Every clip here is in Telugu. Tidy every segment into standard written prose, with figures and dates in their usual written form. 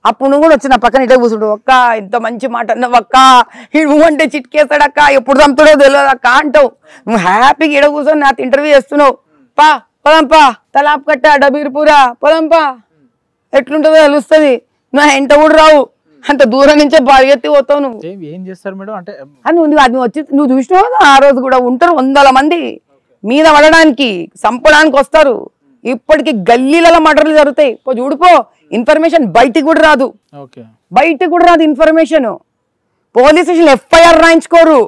అప్పుడు నువ్వు కూడా వచ్చి నా పక్కన ఇట్లా కూర్చుంటావు. అక్క ఎంత మంచి మాట అన్నావు అక్క, నువ్వు అంటే చిట్కేస్తాడు అక్క, ఎప్పుడు చంపుతాడో తెలియదు అక్క అంటావు. నువ్వు హ్యాపీగా ఇడ కూర్చొని నాతో ఇంటర్వ్యూ చేస్తున్నావు. పా పొలంపా తలాప్ కట్ట డబీర్పూరా పొలంపా ఎట్లుంటుందో తెలుస్తుంది. నువ్వు ఎంట కూడా రావు, అంత దూరం నుంచే పరిగెత్తి పోతావు. నువ్వు ఏం చేస్తారు మేడం అంటే నువ్వు వచ్చి నువ్వు చూసినావు ఆ రోజు కూడా ఉంటారు 100 మంది మీద పడడానికి చంపడానికి వస్తారు. ఇప్పటికి గల్లీలలో మర్డర్లు జరుగుతాయి. చూడిపో, ఇన్ఫర్మేషన్ బయటికి కూడా రాదు, బయటికి కూడా రాదు ఇన్ఫర్మేషన్. పోలీస్ స్టేషన్ ఎఫ్ఐఆర్ రాయించుకోరు.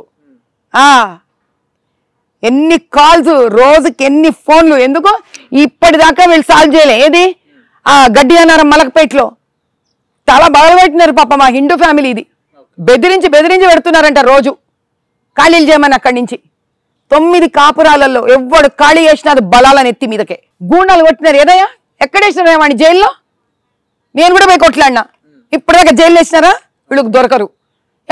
ఎన్ని కాల్స్, రోజుకి ఎన్ని ఫోన్లు, ఎందుకు ఇప్పటిదాకా వీళ్ళు సాల్వ్ చేయలే. ఏది గడ్డి అన్నారం మలక్పేటలో చాలా బాగా పెట్టినారు పాప మా హిందూ ఫ్యామిలీ. ఇది బెదిరించి పెడుతున్నారంట రోజు ఖాళీలు చేయమని. అక్కడి నుంచి 9 కాపురాలలో ఎవడు ఖాళీ చేసినా అది బలాలని ఎత్తి మీదకే గూండాలు కొట్టినారు. ఏదయ్యా ఎక్కడ వేసినారు వాడిని జైల్లో? నేను కూడా పోయి కొట్లాడినా. ఇప్పటిదాకా జైలు వేసినారా? వీళ్ళకి దొరకరు.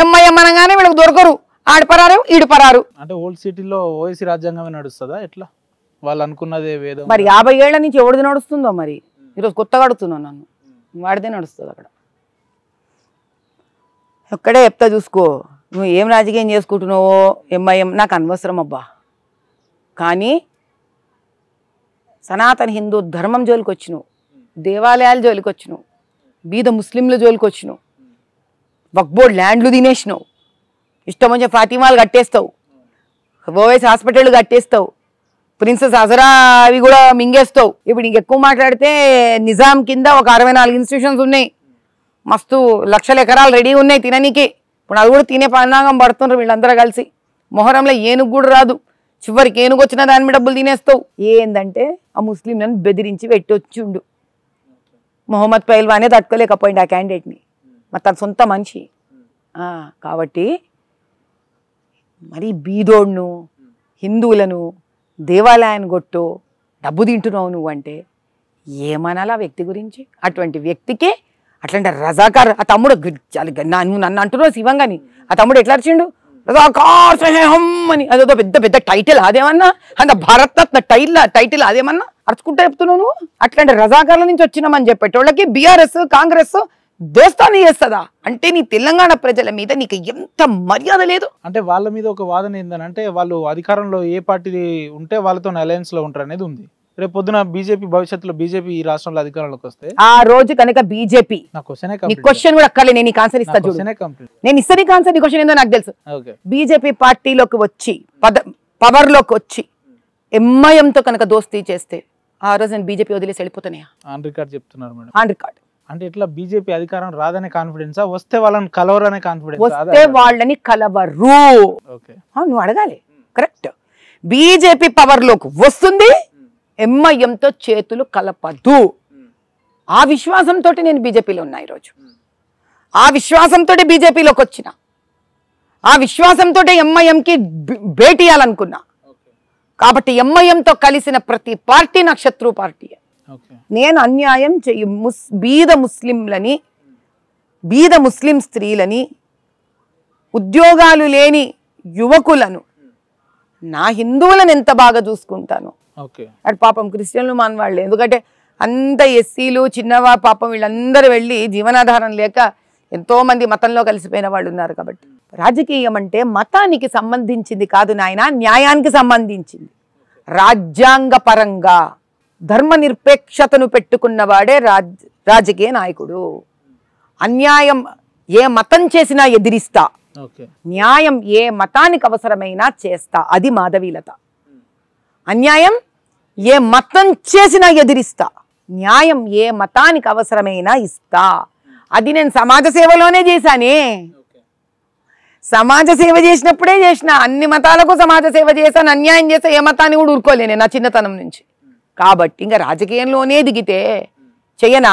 ఎంఐఎం అనగానే వీళ్ళకి దొరకరు. ఆడిపరారు ఈడిపరారు. అంటే ఓల్డ్ సిటీలో ఓఎస్సీ రాజ్యాంగమే నడుస్తుందా ఎట్లా? వాళ్ళు అనుకున్నదే వేదం. మరి 50 ఏళ్ల నుంచి ఎవరిది నడుస్తుందో? మరి ఈరోజు కొత్తగా అడుగుతున్నావు నన్ను. వాడిదే నడుస్తుంది అక్కడ. ఒక్కడే చెప్తా చూసుకో, నువ్వు ఏం రాజకీయం చేసుకుంటున్నావో ఎంఐఎం నాకు అనవసరం అబ్బా. కానీ సనాతన హిందూ ధర్మం జోలికి వచ్చినావు, దేవాలయాల జోలికి వచ్చినావు, బీద ముస్లింల జోలికి వచ్చినావు, వక్ఫ్ బోర్డ్ ల్యాండ్లు తినేసినావు, ఇష్టం వచ్చే ఫాతిమాలు కట్టేస్తావు, ఓవైసీ హాస్పిటల్ కట్టేస్తావు, ప్రిన్సెస్ అజరా అవి కూడా మింగేస్తావు. ఇప్పుడు ఇంకెక్కువ మాట్లాడితే నిజాం కింద ఒక 64 ఇన్స్టిట్యూషన్స్ ఉన్నాయి. మస్తు లక్షల ఎకరాలు రెడీ ఉన్నాయి తిననీకి. ఇప్పుడు అది కూడా తినే పన్నాగం పడుతున్నారు వీళ్ళందరూ కలిసి. మొహరంలో ఏనుగు కూడా రాదు, చివరికి ఏనుగు వచ్చిన దాని మీద డబ్బులు తినేస్తావు. ఏందంటే ఆ ముస్లింలను బెదిరించి పెట్టొచ్చిండు. మొహమ్మద్ పైల్వానే తట్టుకోలేకపోయింది ఆ క్యాండిడేట్ని, మరి తన సొంత మనిషి. కాబట్టి మరి బీదోడ్ను, హిందువులను, దేవాలయాన్ని కొట్టు డబ్బు తింటున్నావు నువ్వు అంటే ఏమనాలా వ్యక్తి గురించి? అటువంటి వ్యక్తికి అట్లాంటి రజాకార్ ఆ తమ్ముడు నువ్వు నన్ను అంటున్నావు శివంగాని. ఆ తమ్ముడు ఎట్లా అరిచిండు? రజాకార్ అని అదేదో పెద్ద పెద్ద టైటిల్ అదేమన్నా, అంత భారతరత్న టైటిల్ అదేమన్నా అరుచుకుంటా చెప్తున్నావు నువ్వు. అట్లాంటి రజాకార్ల నుంచి వచ్చినామని చెప్పేటోళ్ళకి బీఆర్ఎస్ కాంగ్రెస్ దోస్తాన్ని చేస్తుందా? అంటే నీ తెలంగాణ ప్రజల మీద నీకు ఎంత మర్యాద లేదు. అంటే వాళ్ళ మీద ఒక వాదన ఏంటంటే వాళ్ళు అధికారంలో ఏ పార్టీ ఉంటే వాళ్ళతో అలయన్స్ లో ఉంటారు అనేది ఉంది. రేపు పొద్దున బీజేపీ భవిష్యత్తులో బీజేపీ ఈ రాష్ట్రంలో అధికారంలోకి వస్తే ఆ రోజు కనుక బీజేపీ క్వశ్చన్ కూడా అక్కర్లే, నేను ఆన్సర్ ఇస్తా చూడు. నేను ఇస్తా నీకు ఆన్సర్. నీ క్వశ్చన్ ఏందో నాకు తెలుసు. బీజేపీ పార్టీలోకి వచ్చి పవర్ లోకి వచ్చి ఎంఐఎంతో కనుక దోస్తీ చేస్తే ఆ రోజు నేను బీజేపీ వదిలేసి వెళ్ళిపోతానయా? ఆన్ రికార్డ్ చెప్తున్నారు మేడం. On record. అంటే ఇట్లా బీజేపీ అధికారం రాదనే కాన్ఫిడెన్స్, వస్తే వాళ్ళని కలవరు అనే కాన్ఫిడెన్స్? వస్తే వాళ్ళని కలవరు. నువ్వు అడగాలి. కరెక్ట్. బీజేపీ పవర్ లోకి వస్తుంది, ఎంఐఎంతో చేతులు కలపదు. ఆ విశ్వాసంతో నేను బీజేపీలో ఉన్నా ఈరోజు. ఆ విశ్వాసంతో బీజేపీలోకి వచ్చిన, ఆ విశ్వాసంతో ఎంఐఎంకి భేటీయాలనుకున్నా. కాబట్టి ఎంఐఎంతో కలిసిన ప్రతి పార్టీ నాకు శత్రు పార్టీ. నేను అన్యాయం చెయ్యి బీద ముస్లిం స్త్రీలని, ఉద్యోగాలు లేని యువకులను, నా హిందువులను ఎంత బాగా చూసుకుంటాను. అటు పాపం క్రిస్టియన్లు మన వాళ్ళే, ఎందుకంటే అంత ఎస్సీలు చిన్నవా పాపం వీళ్ళందరూ వెళ్ళి జీవనాధారం లేక ఎంతో మంది మతంలో కలిసిపోయిన వాళ్ళు ఉన్నారు. కాబట్టి రాజకీయం అంటే మతానికి సంబంధించింది కాదు నాయన, న్యాయానికి సంబంధించింది. రాజ్యాంగ పరంగా ధర్మ నిరపేక్షతను పెట్టుకున్నవాడే రాజకీయ నాయకుడు. అన్యాయం ఏ మతం చేసినా ఎదిరిస్తా, న్యాయం ఏ మతానికి అవసరమైనా చేస్తా. అది మాధవీలత. అన్యాయం ఏ మతం చేసినా ఎదిరిస్తా, న్యాయం ఏ మతానికి అవసరమైనా ఇస్తా. అది నేను సమాజ సేవలోనే చేశానే. సమాజ సేవ చేసినప్పుడే చేసిన, అన్ని మతాలకు సమాజ సేవ చేశాను. అన్యాయం చేస్తే ఏ మతాన్ని కూడా ఊరుకోలేను నా చిన్నతనం నుంచి. కాబట్టి ఇంకా రాజకీయంలోనే దిగితే చెయ్యనా?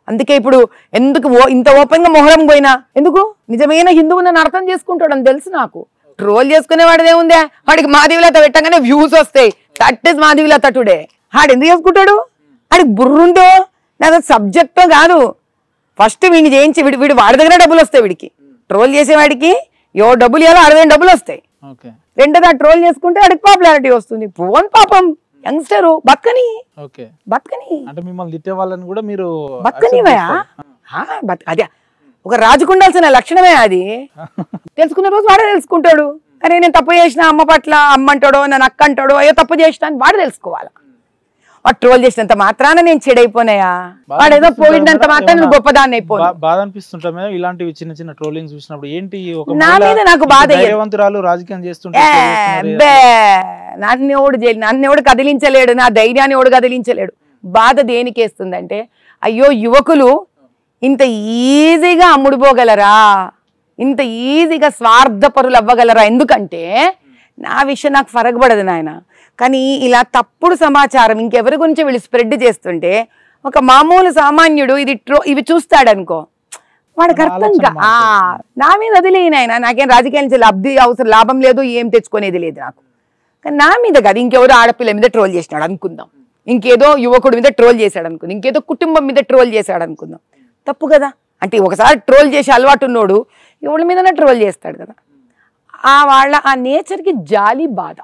అందుకే ఇప్పుడు ఎందుకు ఇంత ఓపెన్గా మొహరం పోయినా ఎందుకు? నిజమైన హిందువు నన్ను అర్థం చేసుకుంటాడు అని తెలుసు నాకు. ట్రోల్ చేసుకునేవాడిదే ఉందే, వాడికి మాధవీలత పెట్టగానే వ్యూస్ వస్తాయి. That is Madhavi Latha today. వాడు ఎందుకు చేసుకుంటాడు? వాడికి బుర్రుందో లేదా సబ్జెక్టో కాదు. ఫస్ట్ వీడిని చేయించి వీడు వాడి దగ్గర డబ్బులు వస్తాయి. వీడికి ట్రోల్ చేసేవాడికి ఎవరు డబ్బులు ఇవ్వాలో 60 డబ్బులు వస్తాయి. రెండోది ఆ ట్రోల్ చేసుకుంటే వాడికి పాపులారిటీ వస్తుంది. ఫోన్ పాపం యంగ్స్టరు బతకని అంటే మిమ్మల్ని తిట్టే వాళ్ళని కూడా మీరు బతకనివయా? అదే ఒక రాజుకు ఉండాల్సిన లక్షణమే అది. తెలుసుకున్న రోజు వాడే తెలుసుకుంటాడు. అరే నేను తప్పు చేసిన అమ్మ పట్ల అమ్మ అంటాడో నన్ను అక్క అంటాడో అయ్యో తప్పు చేసిన అని వాడు తెలుసుకోవాలి. వాడు ట్రోల్ చేసినంత మాత్రాన నేను చెడైపోయినాయా, వాడేదో పోయినంత మాత్రం నేను గొప్పదాన్ని అయిపోయి. బాధ అనిపిస్తుంటా ఇలాంటివి చిన్న చిన్న ట్రోలింగ్స్ చూసినప్పుడు. ఏంటి నా మీద నాకు బాధ, రాజకీయం చేస్తుంటే నన్ను ఎవడు కదిలించలేడు, నా ధైర్యాన్ని ఎవడు కదిలించలేడు. బాధ దేనికి వేస్తుందంటే అయ్యో యువకులు ఇంత ఈజీగా అమ్ముడుపోగలరా, ఇంత ఈజీగా స్వార్థపరులు అవ్వగలరా. ఎందుకంటే నా విషయం నాకు ఫరకపడదు నాయన, కానీ ఇలా తప్పుడు సమాచారం ఇంకెవరి గురించి వీళ్ళు స్ప్రెడ్ చేస్తుంటే ఒక మామూలు సామాన్యుడు ఇవి చూస్తాడనుకో, వాడికి అర్థంగా నా మీద వదిలేయను ఆయన, నాకేం రాజకీయాల నుంచి లబ్ధి అవసరం లాభం లేదు, ఏం తెచ్చుకునేది లేదు నాకు. కానీ నా మీద కాదు, ఇంకెవరో ఆడపిల్ల మీద ట్రోల్ చేసినాడు అనుకుందాం, ఇంకేదో యువకుడి మీద ట్రోల్ చేశాడు అనుకుందాం, ఇంకేదో కుటుంబం మీద ట్రోల్ చేశాడు అనుకుందాం, తప్పు కదా. అంటే ఒకసారి ట్రోల్ చేసే అలవాటు ఉన్నోడు ఎవరి మీదనే ట్రోల్ చేస్తాడు కదా. ఆ నేచర్కి జాలి బాధ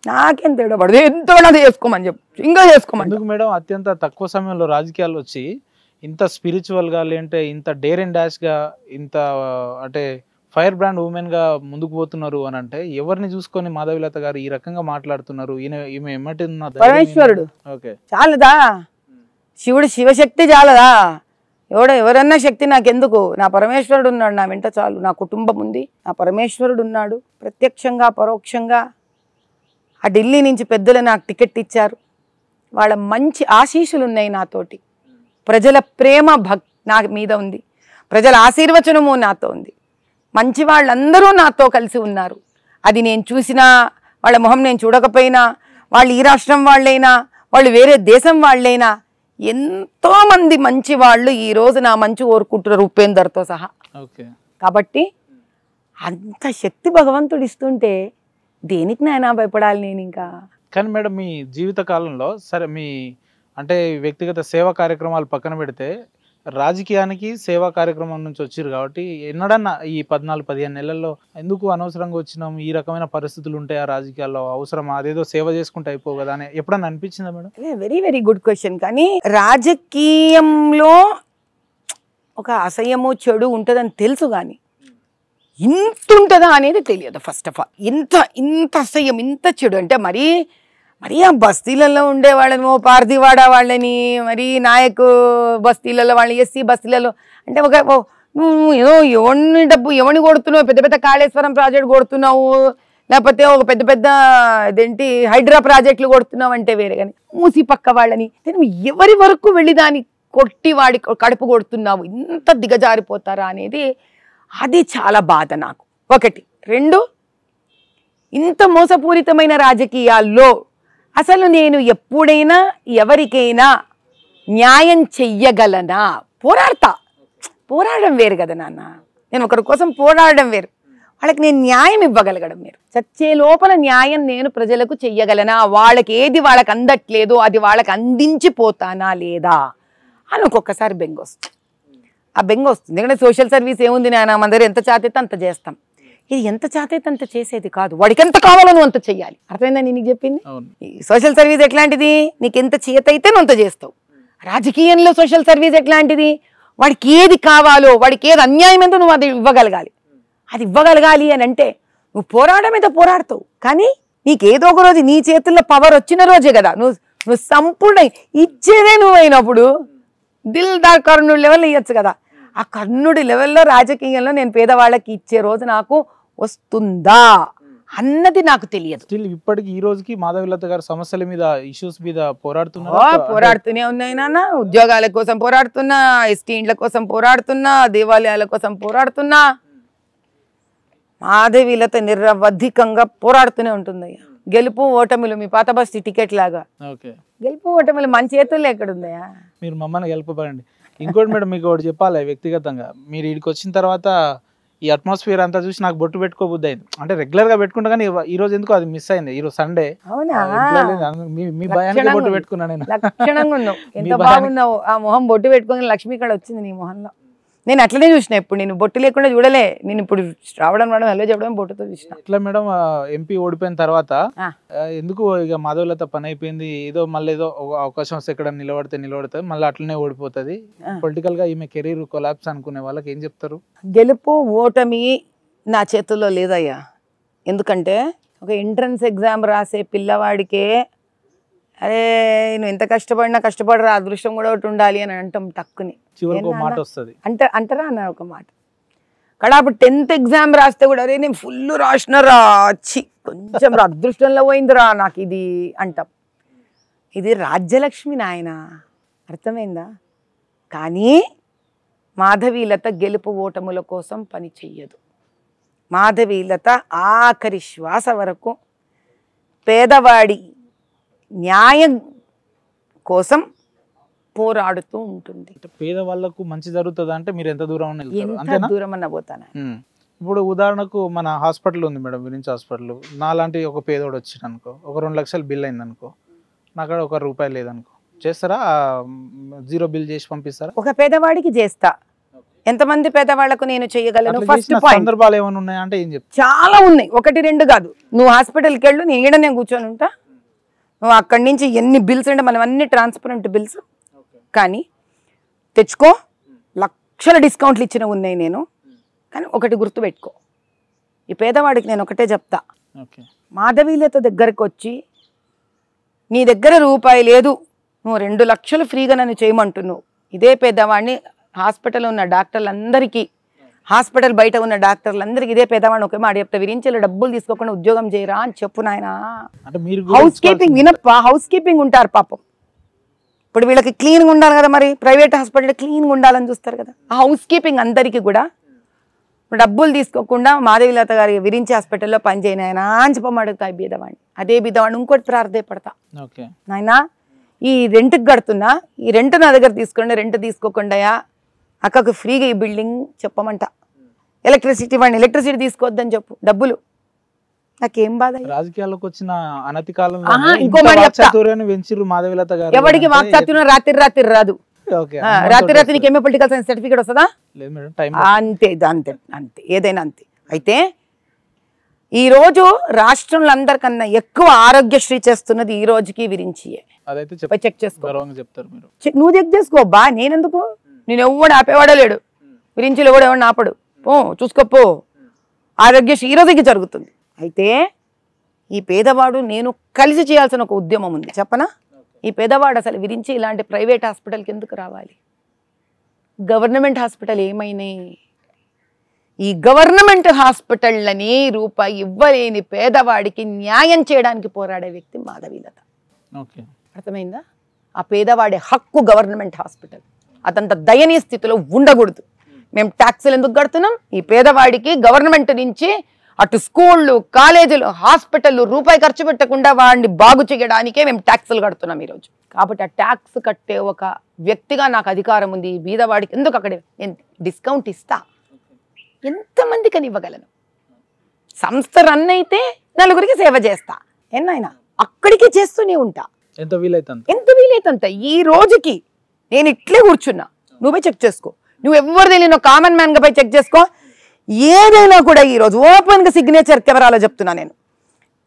నాకేం తేడా పడదు. ఎంతో నాది చేసుకోమని చెప్పు, ఇంకా చేసుకోమని. ఎందుకు మేడం అత్యంత తక్కువ సమయంలో రాజకీయాలు వచ్చి ఇంత స్పిరిచువల్గా, లేదంటే ఇంత డేర్ అండ్ డాష్గా, ఇంత అంటే ఫైర్ బ్రాండ్ ఉమెన్ గా ముందుకు పోతున్నారు అని అంటే ఎవరిని చూసుకొని మాధవీలత గారు ఈ రకంగా మాట్లాడుతున్నారు? ఈమె ఎమ్మటి పరమేశ్వరుడు చాలదా, శివుడు శివశక్తి చాలదా, ఎవరన్నా శక్తి నాకెందుకు, నా పరమేశ్వరుడు ఉన్నాడు నా వెంట చాలు, నా కుటుంబం ఉంది, నా పరమేశ్వరుడు ఉన్నాడు. ప్రత్యక్షంగా పరోక్షంగా ఆ ఢిల్లీ నుంచి పెద్దలు నాకు టికెట్ ఇచ్చారు, వాళ్ళ మంచి ఆశీస్సులు ఉన్నాయి నాతోటి, ప్రజల ప్రేమ నా మీద ఉంది, ప్రజల ఆశీర్వచనము నాతో ఉంది, మంచి వాళ్ళందరూ నాతో కలిసి ఉన్నారు. అది నేను చూసినా, వాళ్ళ మొహం నేను చూడకపోయినా, వాళ్ళు ఈ రాష్ట్రం వాళ్ళైనా, వాళ్ళు వేరే దేశం వాళ్ళైనా, ఎంతోమంది మంచి వాళ్ళు ఈరోజు నా మంచి కోరుకుంటున్నారు, ఉపేందర్తో సహా. కాబట్టి అంత శక్తి భగవంతుడు ఇస్తుంటే దేనికి నాయనా భయపడాలి నేను ఇంకా. కానీ మేడం మీ జీవిత కాలంలో సరే మీ అంటే వ్యక్తిగత సేవా కార్యక్రమాలు పక్కన పెడితే రాజకీయానికి సేవా కార్యక్రమం నుంచి వచ్చారు కాబట్టి ఎన్నడన్నా ఈ 14-15 నెలల్లో ఎందుకు అనవసరంగా వచ్చినాం, ఈ రకమైన పరిస్థితులు ఉంటాయి ఆ రాజకీయాల్లో, అవసరం అదేదో సేవ చేసుకుంటే అయిపో కదా అని ఎప్పుడన్నా అనిపించిందా madam? Very very good question. కానీ రాజకీయంలో ఒక అసహ్యము చెడు ఉంటుందని తెలుసు, కానీ ఇంత ఉంటుందా అనేది తెలియదు. ఫస్ట్ ఆఫ్ ఆల్ ఇంత అసహ్యం ఇంత చెడు అంటే మరీ ఆ బస్తీలలో ఉండే వాళ్ళని, పార్థివాడ వాళ్ళని, మరి నాయక్ బస్తీలలో వాళ్ళని, ఎస్సీ బస్తీలలో అంటే నువ్వు ఏదో ఎవరిని కొడుతున్నావు, పెద్ద పెద్ద కాళేశ్వరం ప్రాజెక్ట్ కొడుతున్నావు, లేకపోతే ఒక పెద్ద ఇదేంటి హైడ్రా ప్రాజెక్టులు కొడుతున్నావు అంటే వేరే. కానీ మూసి పక్క వాళ్ళని నువ్వు ఎవరి వరకు వెళ్ళి దాన్ని కొట్టి వాడి కడుపు కొడుతున్నావు, ఇంత దిగజారిపోతారా అనేది అది చాలా బాధ నాకు. ఒకటి. రెండు, ఇంత మోసపూరితమైన రాజకీయాల్లో అసలు నేను ఎప్పుడైనా ఎవరికైనా న్యాయం చెయ్యగలనా? పోరాడడం వేరు కదా నాన్న, నేను ఒకరి కోసం పోరాడడం వేరు, వాళ్ళకి నేను న్యాయం ఇవ్వగలగడం వేరు. చచ్చే లోపల న్యాయం నేను ప్రజలకు చెయ్యగలనా, వాళ్ళకి ఏది వాళ్ళకి అందట్లేదు అది వాళ్ళకి అందించిపోతానా లేదా అని ఒక్కొక్కసారి బెంగ వస్తుంది. ఆ బెంగ వస్తుంది. ఎందుకంటే సోషల్ సర్వీస్ ఏముంది నాయన, మన దగ్గర ఎంత చేతైతే అంత చేస్తాం. ఇది ఎంత చేతైతే అంత చేసేది కాదు, వాడికి ఎంత కావాలో నువ్వు అంత చెయ్యాలి. అర్థమైందా నేను నీకు చెప్పింది? సోషల్ సర్వీస్ ఎట్లాంటిది, నీకు ఎంత చేతైతే నువ్వు అంత చేస్తావు. రాజకీయంలో సోషల్ సర్వీస్ ఎట్లాంటిది, వాడికి ఏది కావాలో, వాడికి ఏది అన్యాయం ఏందో నువ్వు అది ఇవ్వగలగాలి. అది ఇవ్వగలగాలి అని అంటే నువ్వు పోరాటం మీద పోరాడతావు. కానీ నీకేదో ఒక రోజు నీ చేతుల్లో పవర్ వచ్చిన రోజే కదా నువ్వు సంపూర్ణ ఇచ్చేదే నువ్వు అయినప్పుడు దిల్దార్ కర్ణుడి లెవెల్లో ఇవ్వచ్చు కదా. ఆ కర్ణుడి లెవెల్లో రాజకీయంలో నేను పేదవాళ్ళకి ఇచ్చే రోజు నాకు వస్తుందా అన్నది నాకు తెలియదు. ఇప్పటికి ఈ రోజుకి మాధవీలత గారు సమస్యల మీద, ఇష్యూస్ మీద పోరాడుతూనే ఉన్నాయి నాన్న. ఉద్యోగాల కోసం పోరాడుతున్నా, ఎస్టీ ఇండ్ల కోసం పోరాడుతున్నా, దేవాలయాల కోసం పోరాడుతున్నా. మాధవీలత నిరవధికంగా పోరాడుతూనే ఉంటుంది. గెలుపు ఓటములు మీ పాత బస్తీ టికెట్ లాగా, గెలుపు ఓటములు మన చేతుల్లో ఎక్కడుందయా? మీరు మమ్మల్ని గెలుపబడండి. ఇంకోటి మేడం మీకు ఒకటి చెప్పాలి వ్యక్తిగతంగా, మీరు ఇక్కడికి వచ్చిన తర్వాత ఈ అట్మాస్ఫియర్ అంతా చూసి నాకు బొట్టు పెట్టుకోబుద్ది అయింది. అంటే రెగ్యులర్ గా పెట్టుకుంటా కానీ ఈ రోజు ఎందుకు అది మిస్ అయింది. ఈ రోజు సండే, మీ భయానికి బొట్టు పెట్టుకున్నా నేను. లక్షణంగా ఉన్నావు, ఎంత బాగున్నావు. ఆ మొహం బొట్టు పెట్టుకుని లక్ష్మి ఇక్కడ వచ్చింది నీ మొహంలో. నేను అట్లనే చూసిన. ఇప్పుడు నేను బొట్టు లేకుండా చూడలే. నేను ఇప్పుడు రావడం హలో చెప్పడం బొట్టుతో చూసిన. ఎట్లా మేడం ఎంపీ ఓడిపోయిన తర్వాత ఎందుకు ఇక మాధవలత పని అయిపోయింది, ఏదో మళ్ళీ ఏదో అవకాశం వస్తే ఎక్కడ నిలబడితే మళ్ళీ అట్లనే ఓడిపోతుంది, పొలిటికల్ గా ఈమె కెరీర్ కొలాప్స్ అనుకునే వాళ్ళకి ఏం చెప్తారు? గెలుపు ఓటమి నా చేతుల్లో లేదయ్యా. ఎందుకంటే ఒక ఎంట్రన్స్ ఎగ్జామ్ రాసే పిల్లవాడికే అరే నువ్వు ఎంత కష్టపడరా, అదృష్టం కూడా ఒకటి ఉండాలి అని అంటాం టక్కుని. అంటారా అన్న ఒక మాట. కానీ అప్పుడు 10th ఎగ్జామ్ రాస్తే కూడా అరే నేను ఫుల్ రాసినరా, కొంచెం అదృష్టంలో పోయిందిరా నాకు ఇది అంటాం. ఇది రాజ్యలక్ష్మి నాయన, అర్థమైందా? కానీ మాధవీలత గెలుపు ఓటముల కోసం పని చెయ్యదు. మాధవీలత ఆఖరి శ్వాస వరకు పేదవాడి న్యాయం కోసం పోరాడుతూ ఉంటుంది. పేదవాళ్ళకు మంచి జరుగుతుంది అంటే మీరు ఎంత దూరం దూరం అన్న పోతాను. ఇప్పుడు ఉదాహరణకు మన హాస్పిటల్ ఉంది మేడం, విరించి హాస్పిటల్. నాలాంటి ఒక పేదోడు వచ్చింది అనుకో, ఒక 2 లక్షలు బిల్ అయింది అనుకో, నాకు ఒక రూపాయి లేదనుకో, చేస్తారా? 0 బిల్ చేసి పంపిస్తారా? ఒక పేదవాడికి చేస్తా. ఎంతమంది పేదవాళ్లకు నేను చేయగలను? ఫస్ట్ సందర్భాలు ఏమైనా ఉన్నాయా అంటే ఏం చెప్తా? చాలా ఉన్నాయి, 1 2 కాదు. నువ్వు హాస్పిటల్కి వెళ్ళు, నేను ఈడనే కూర్చొని ఉంటా. నువ్వు అక్కడి నుంచి ఎన్ని బిల్స్ అంటే మనం అన్ని ట్రాన్స్పరెంట్ బిల్స్ కానీ తెచ్చుకో. లక్షల డిస్కౌంట్లు ఇచ్చినవి ఉన్నాయి నేను. కానీ ఒకటి గుర్తుపెట్టుకో, ఈ పేదవాడికి నేను ఒకటే చెప్తా, మాధవీలత దగ్గరకు వచ్చి నీ దగ్గర రూపాయి లేదు, నువ్వు 2 లక్షలు ఫ్రీగా నన్ను చేయమంటున్నావు. ఇదే పేదవాడిని హాస్పిటల్లో ఉన్న డాక్టర్లందరికీ, హాస్పిటల్ బయట ఉన్న డాక్టర్లందరికీ ఇదే పేదవాడిని ఒకే మాట చెప్తా, విరించేలో డబ్బులు తీసుకోకుండా ఉద్యోగం చేయరా అని చెప్పు నాయన. హౌస్ కీపింగ్ వినప్ప, హౌస్ కీపింగ్ ఉంటారు పాపం. ఇప్పుడు వీళ్ళకి క్లీన్గా ఉండాలి కదా, మరి ప్రైవేట్ హాస్పిటల్ క్లీన్గా ఉండాలని చూస్తారు కదా. ఆ హౌస్ కీపింగ్ అందరికీ కూడా డబ్బులు తీసుకోకుండా మాధవీలత గారి విరించి హాస్పిటల్లో పనిచేయనాయన అని చెప్పమడుగుతా ఈ బీదవాడిని. అదే బీదవాడిని ఇంకోటి ప్రార్థపడతా, నాయన ఈ రెంట్కి కడుతున్నా, ఈ రెంట్ నా దగ్గర తీసుకోండి, రెంట్ తీసుకోకుండా అక్కకు ఫ్రీగా ఈ బిల్డింగ్ చెప్పమంట. ఎలక్ట్రిసిటీ వాడిని ఎలక్ట్రిసిటీ తీసుకోవద్దని చెప్పు, డబ్బులు. నాకేం బాధ. రాజకీయాలకు వచ్చిన అనతి కాలంలో ఇంకో మాట చెప్తా, మాధవీలత గారు ఎవరికి వాక్చాతుర్యం రాత్రి రాదు. రాత్రి నీకేమో పొలిటికల్ సైన్స్ సర్టిఫికేట్ వస్తుందా? అంతే అంతే అంతే, ఏదైనా అంతే. అయితే ఈరోజు రాష్ట్రంలో అందరికన్నా ఎక్కువ ఆరోగ్యశ్రీ చేస్తున్నది ఈ రోజుకి విరించియే. చెక్ చేసుకో, నువ్వు చెక్ చేసుకోబ్బా, నేనెందుకు? నేను ఎవడు ఆపేవాడో లేడు, విరించిలో కూడా ఎవడు ఆపడు. చూసుకోపో, ఆరోగ్యశ్రీ ఈ రోజుకి జరుగుతుంది. అయితే ఈ పేదవాడు నేను కలిసి చేయాల్సిన ఒక ఉద్యమం ఉంది, చెప్పనా? ఈ పేదవాడు అసలు విరించి ఇలాంటి ప్రైవేట్ హాస్పిటల్కి ఎందుకు రావాలి? గవర్నమెంట్ హాస్పిటల్ ఏమైనాయి? ఈ గవర్నమెంట్ హాస్పిటళ్ళని రూపాయి ఇవ్వలేని పేదవాడికి న్యాయం చేయడానికి పోరాడే వ్యక్తి మాధవీలత. అర్థమైందా? ఆ పేదవాడి హక్కు గవర్నమెంట్ హాస్పిటల్. అతంత దయనీయ స్థితిలో ఉండకూడదు. మేము ట్యాక్సులు ఎందుకు కడుతున్నాం? ఈ పేదవాడికి గవర్నమెంట్ నుంచి అటు స్కూళ్ళు, కాలేజీలు, హాస్పిటళ్ళు రూపాయి ఖర్చు పెట్టకుండా వాడిని బాగు చేయడానికే మేము ట్యాక్సులు కడుతున్నాం ఈరోజు. కాబట్టి ఆ ట్యాక్స్ కట్టే ఒక వ్యక్తిగా నాకు అధికారం ఉంది. ఈ బీదవాడికి ఎందుకు అక్కడ నేను డిస్కౌంట్ ఇస్తా, ఎంతమందికని ఇవ్వగలను? సంస్థ రన్ అయితే నలుగురికి సేవ చేస్తా, ఎన్నైనా అక్కడికి చేస్తూనే ఉంటా, ఎంత వీలైతే. ఈ రోజుకి నేను ఇట్లే కూర్చున్నా, నువ్వే చెక్ చేసుకో. నువ్వు ఎవరు తెలియని కామన్ మ్యాన్గా పోయి చెక్ చేసుకో. ఏదైనా కూడా ఈరోజు ఓపెన్గా సిగ్నేచర్ కెమెరాలో చెప్తున్నా నేను.